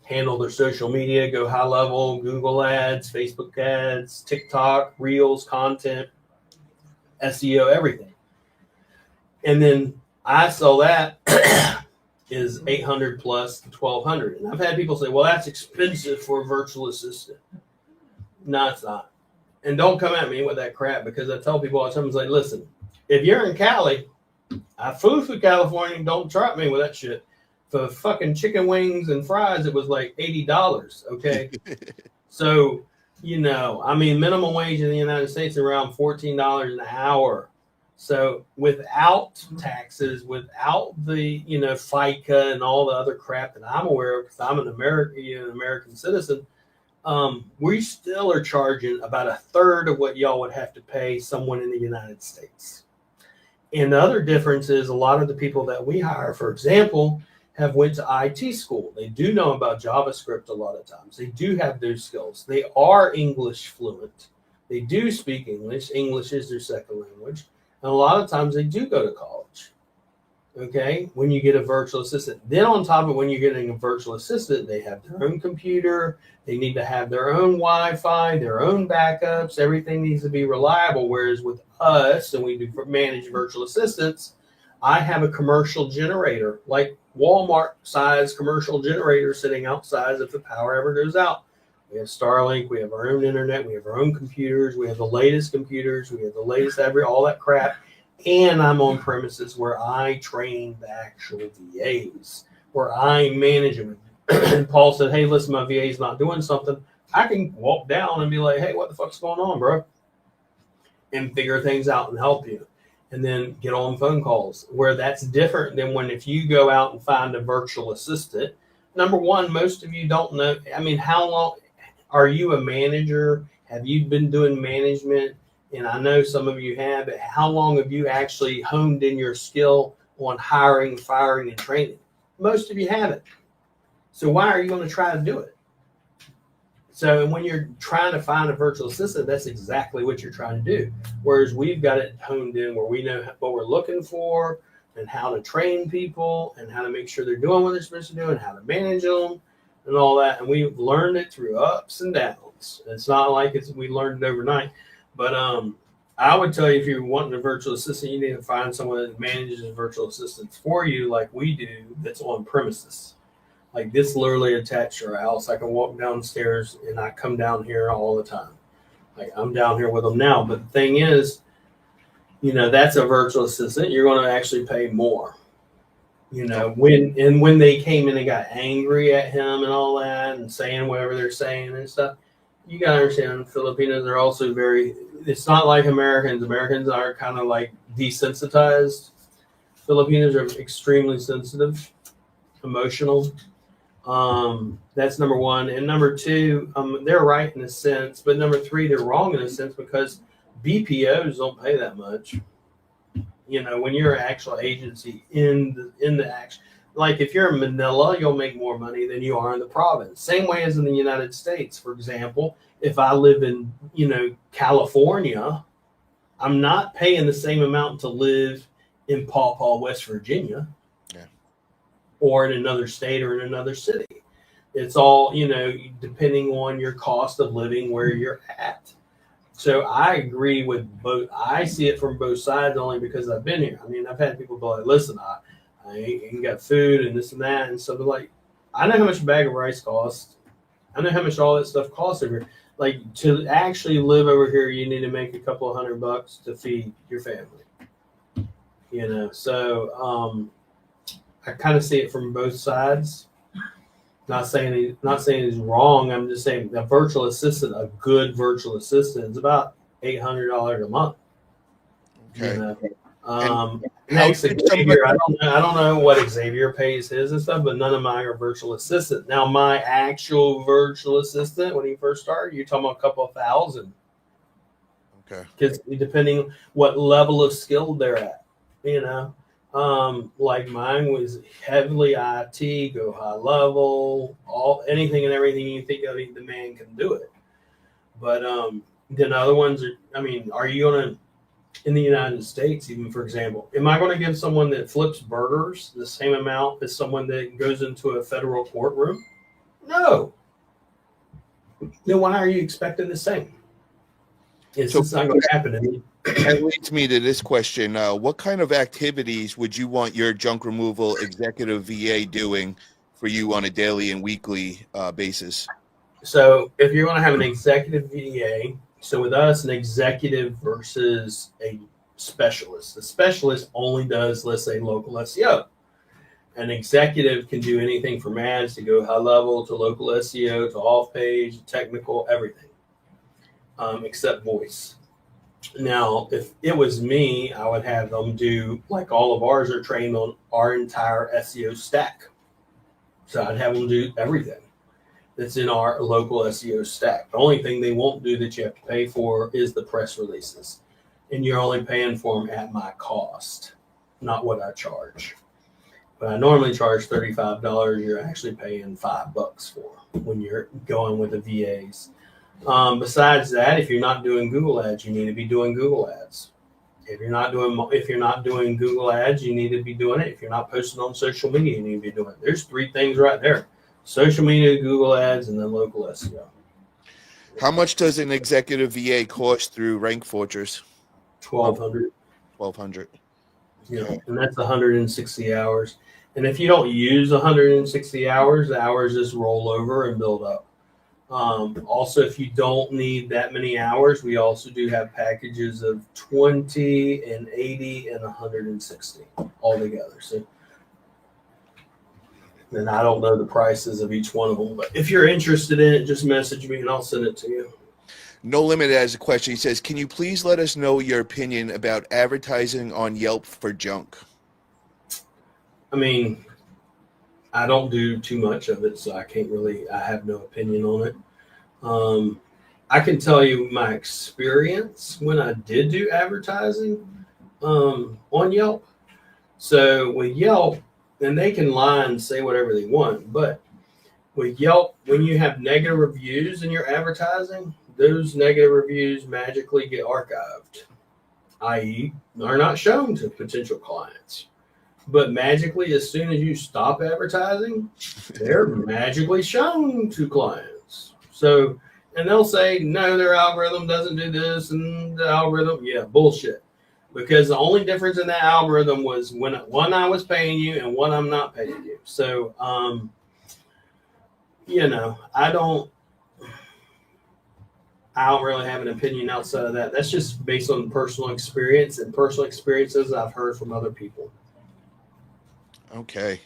handle their social media, go high level, Google ads, Facebook ads, TikTok, Reels, content, SEO, everything. And then I sell that is $800 plus $1,200. And I've had people say, well, that's expensive for a virtual assistant. No, it's not. And don't come at me with that crap, because I tell people all the time, it's like, listen, if you're in Cali, I flew through California, don't trap me with that shit. For fucking chicken wings and fries, it was like $80, okay? So, minimum wage in the United States is around $14 an hour. So without taxes, without the, FICA and all the other crap that I'm aware of, because I'm an American citizen, we still are charging about a third of what y'all would have to pay someone in the United States. And the other difference is a lot of the people that we hire, for example, have went to IT school. They do know about JavaScript a lot of times. They do have those skills. They are English fluent. They do speak English. English is their second language. And a lot of times they do go to college. Okay, when you get a virtual assistant. Then on top of when you're getting a virtual assistant, they have their own computer. They need to have their own Wi-Fi, their own backups. Everything needs to be reliable. Whereas with us, and we do manage virtual assistants, I have a commercial generator, like Walmart size commercial generator sitting outside if the power ever goes out. We have Starlink, we have our own internet, we have our own computers, we have the latest computers, we have the latest all that crap. And I'm on premises where I train the actual VAs, where I manage them. And Paul said, hey, listen, my VA's not doing something. I can walk down and be like, hey, what the fuck's going on, bro? And figure things out and help you. And then get on phone calls, where that's different than if you go out and find a virtual assistant. Number one, most of you don't know. I mean, how long are you a manager? Have you been doing management? And I know some of you have, but how long have you actually honed in your skill on hiring, firing, and training? Most of you haven't. So why are you going to try to do it? So when you're trying to find a virtual assistant, that's exactly what you're trying to do. Whereas we've got it honed in where we know what we're looking for and how to train people and how to make sure they're doing what they're supposed to do and how to manage them and all that. And we've learned it through ups and downs. It's not like we learned it overnight. But I would tell you, if you're wanting a virtual assistant, you need to find someone that manages a virtual assistant for you like we do, that's on premises. Like this literally attached to our house. I can walk downstairs and I come down here all the time. Like I'm down here with them now. But the thing is, that's a virtual assistant. You're going to actually pay more. When they came in and got angry at him and all that and saying whatever they're saying and stuff, you got to understand Filipinos are also it's not like Americans. Americans are kind of like desensitized. Filipinos are extremely sensitive, emotional. That's number one. And number two, they're right in a sense, but number three, they're wrong in a sense because BPOs don't pay that much. You know, when you're an actual agency in the action, like if you're in Manila, you'll make more money than you are in the province. Same way as in the United States. For example, if I live in, California, I'm not paying the same amount to live in Paw Paw, West Virginia, or in another state or in another city. It's all, depending on your cost of living where you're at. So I agree with both. I see it from both sides only because I've been here. I mean, I've had people be like, listen, I ain't got food and this and that. And so they're like, I know how much a bag of rice costs. I know how much all that stuff costs over here. Like, to actually live over here, you need to make a couple of $100 to feed your family. So I kind of see it from both sides. Not saying he's wrong. I'm just saying a virtual assistant, a good virtual assistant, is about $800 a month. Okay. Next, Xavier, I don't know what Xavier pays his and stuff, but none of mine are virtual assistant. Now, my actual virtual assistant, when he first started, you're talking about a couple of thousand. Okay. Because depending what level of skill they're at, like mine was heavily IT, go high level, anything and everything you think of, the man can do it. But then other ones are you going to, in the United States, even for example, am I going to give someone that flips burgers the same amount as someone that goes into a federal courtroom? No. Then why are you expecting the same? It's just not going to happen to me. That leads me to this question. What kind of activities would you want your junk removal executive VA doing for you on a daily and weekly basis? So if you're going to have an executive VA, so with us, an executive versus a specialist. The specialist only does, let's say, local SEO. An executive can do anything from ads to go high level to local SEO to off page, technical, everything, except voice. Now, if it was me, I would have them do, like all of ours are trained on our entire SEO stack. So I'd have them do everything that's in our local SEO stack. The only thing they won't do that you have to pay for is the press releases. And you're only paying for them at my cost, not what I charge. But I normally charge $35. You're actually paying $5 for when you're going with the VAs. Besides that, if you're not doing Google ads, you need to be doing Google ads. If you're not doing Google ads, you need to be doing it. If you're not posting on social media, you need to be doing it. There's 3 things right there: social media, Google ads, and then local SEO. How much does an executive VA cost through Rank Fortress? $1,200. $1,200. Yeah, and that's 160 hours. And if you don't use 160 hours, the hours just roll over and build up. Also, if you don't need that many hours, we also do have packages of 20 and 80 and 160 all together. So, and I don't know the prices of each one of them, but if you're interested in it, just message me and I'll send it to you. No Limit has a question. He says, can you please let us know your opinion about advertising on Yelp for junk? I mean, I don't do too much of it, so I have no opinion on it. I can tell you my experience when I did do advertising on Yelp. So with Yelp, and they can lie and say whatever they want, but with Yelp, when you have negative reviews in your advertising, those negative reviews magically get archived, i.e. are not shown to potential clients. But magically, as soon as you stop advertising, they're magically shown to clients. So, and they'll say, no, their algorithm doesn't do this, and the algorithm, bullshit. Because the only difference in that algorithm was when I was paying you and when I'm not paying you. So, I don't really have an opinion outside of that. That's just based on personal experience and personal experiences I've heard from other people. Okay.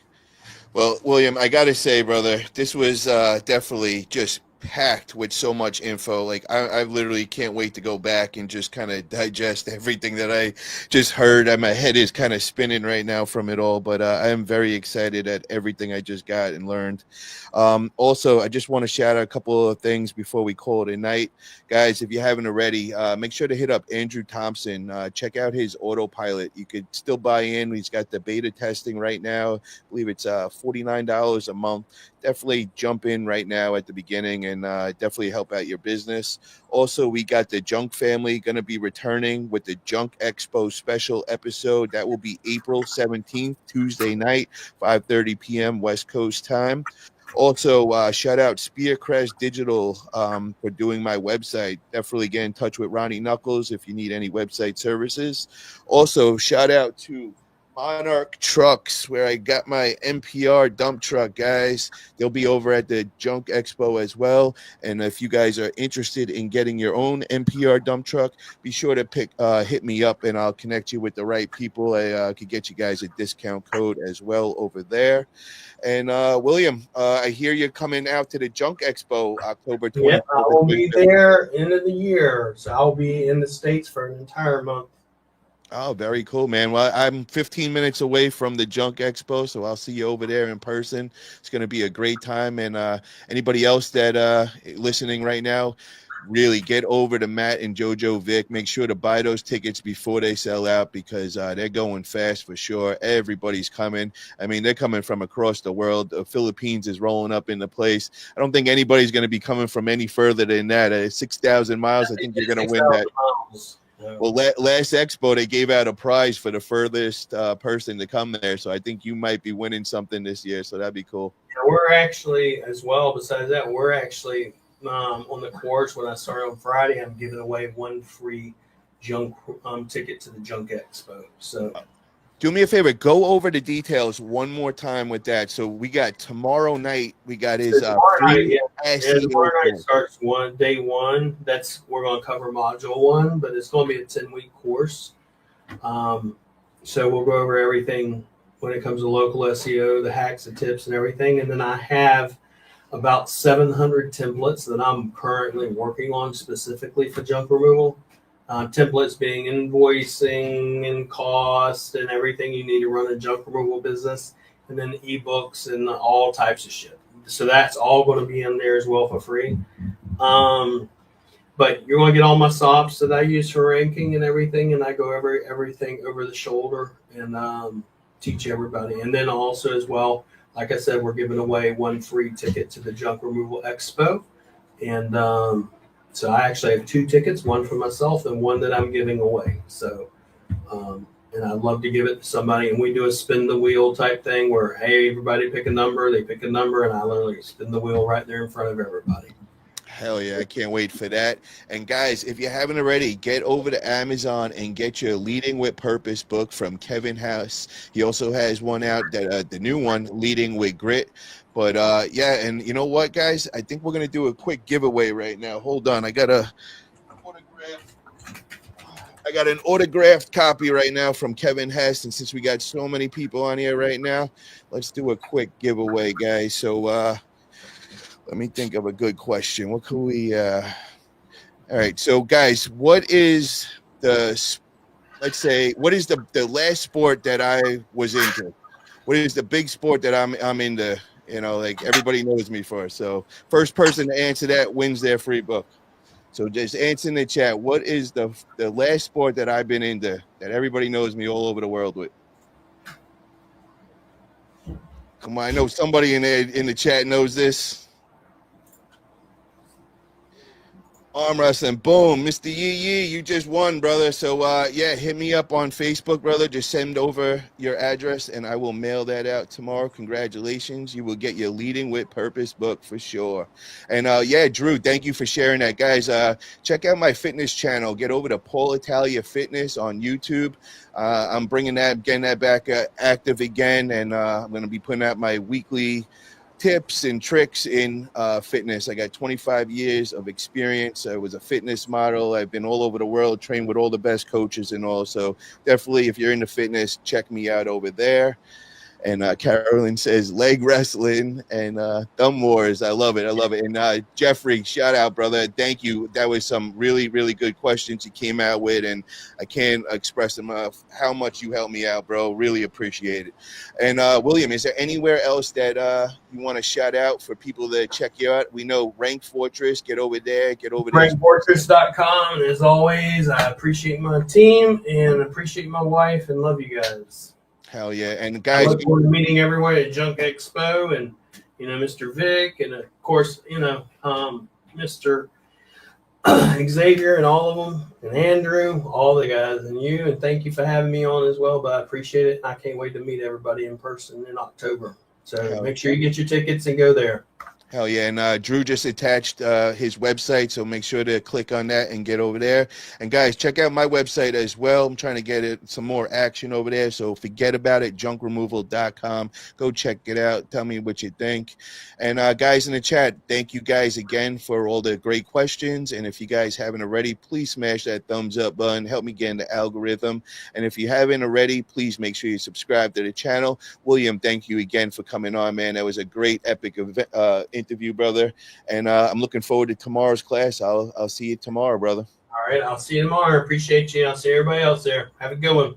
Well, William, I got to say, brother, this was definitely just packed with so much info. Like I literally can't wait to go back and just kind of digest everything that I just heard. My head is kind of spinning right now from it all, but I am very excited at everything I just got and learned. Also, I just want to shout out a couple of things before we call it a night. Guys, if you haven't already, make sure to hit up Andrew Thompson. Check out his autopilot. You could still buy in. He's got the beta testing right now. I believe it's $49 a month. Definitely jump in right now at the beginning and definitely help out your business. Also, we got the Junk family going to be returning with the Junk Expo special episode. That will be April 17th, Tuesday night, 5:30 p.m. West Coast time. Also, shout out Spearcrest Digital for doing my website. Definitely get in touch with Ronnie Knuckles if you need any website services. Also, shout out to Monarch Trucks, where I got my NPR dump truck, guys. They'll be over at the Junk Expo as well. And if you guys are interested in getting your own NPR dump truck, be sure to hit me up and I'll connect you with the right people. I could get you guys a discount code as well over there. And William, I hear you're coming out to the Junk Expo October 24th. Yep, I will be there end of the year. So I'll be in the States for an entire month. Oh, very cool, man. Well, I'm 15 minutes away from the Junk Expo, so I'll see you over there in person. It's going to be a great time. And anybody else that listening right now, really get over to Matt and JoJo Vic. Make sure to buy those tickets before they sell out because they're going fast for sure. Everybody's coming. I mean, they're coming from across the world. The Philippines is rolling up in the place. I don't think anybody's going to be coming from any further than that. 6,000 miles. I think you're going to win that. Miles. Well, last expo, they gave out a prize for the furthest person to come there. So I think you might be winning something this year. So that'd be cool. Yeah, we're actually, as well, besides that, we're actually on the course. When I start on Friday, I'm giving away one free junk ticket to the Junk Expo. So do me a favor, go over the details one more time with that. So we got tomorrow night. We got his free SEO. Tomorrow night starts day one. We're going to cover module one, but it's going to be a 10-week course. So we'll go over everything when it comes to local SEO, the hacks, the tips, and everything. And then I have about 700 templates that I'm currently working on specifically for junk removal. Templates being invoicing and cost and everything you need to run a junk removal business, and then ebooks and all types of shit. So that's all going to be in there as well for free. But you're going to get all my SOPs that I use for ranking and everything, and I go over everything over the shoulder and teach everybody. And then also as well, like I said, we're giving away one free ticket to the Junk Removal Expo. And so I actually have 2 tickets, one for myself and one that I'm giving away. So, and I'd love to give it to somebody. And we do a spin the wheel type thing where, hey, everybody pick a number. They pick a number, and I literally spin the wheel right there in front of everybody. Hell yeah, I can't wait for that. And guys, if you haven't already, get over to Amazon and get your Leading with Purpose book from Kevin House. He also has one out, that the new one, Leading with Grit. But yeah, and you know what, guys? I think we're gonna do a quick giveaway right now. Hold on, I got an autographed copy right now from Kevin Hess, and since we got so many people on here right now, let's do a quick giveaway, guys. So let me think of a good question. What can we? All right, so guys, what is the last sport that I was into? What is the big sport that I'm into? You know, like everybody knows me for. So first person to answer that wins their free book. So just answer in the chat. What is the last sport that I've been into that everybody knows me all over the world with? Come on, I know somebody in the chat knows this. Arm wrestling, boom, Mr. Yee, you just won, brother. So yeah, hit me up on Facebook, brother. Just send over your address and I will mail that out tomorrow. Congratulations, you will get your Leading with Purpose book for sure. And yeah, Drew, thank you for sharing that, guys. Check out my fitness channel. Get over to Paul Italia Fitness on YouTube. I'm getting that back active again, and I'm going to be putting out my weekly tips and tricks in fitness. I got 25 years of experience. I was a fitness model. I've been all over the world, trained with all the best coaches and all. So definitely, if you're into fitness, check me out over there. And Carolyn says leg wrestling and thumb wars. I love it. I love it. And Jeffrey, shout out, brother. Thank you. That was some really, really good questions you came out with. And I can't express enough how much you helped me out, bro. Really appreciate it. And William, is there anywhere else that you want to shout out for people that check you out? We know Rank Fortress. Get over there. Get over there. RankFortress.com. And as always, I appreciate my team and appreciate my wife and love you guys. Hell yeah. And I guys, look forward to meeting everyone at Junk Expo and, Mr. Vic and, of course, Mr. Xavier and all of them and Andrew, all the guys and you. And thank you for having me on as well. But I appreciate it. I can't wait to meet everybody in person in October. So make sure you get your tickets and go there. Hell yeah. And Drew just attached his website, so make sure to click on that and get over there. And guys, check out my website as well. I'm trying to get some more action over there, so forget about it. Junkremoval.com. Go check it out. Tell me what you think. And guys in the chat, thank you guys again for all the great questions. And if you guys haven't already, please smash that thumbs up button. Help me get in the algorithm. And if you haven't already, please make sure you subscribe to the channel. William, thank you again for coming on, man. That was a great epic event, interview, brother. And I'm looking forward to tomorrow's class. I'll see you tomorrow, brother. All right. I'll see you tomorrow. Appreciate you. I'll see everybody else there. Have a good one.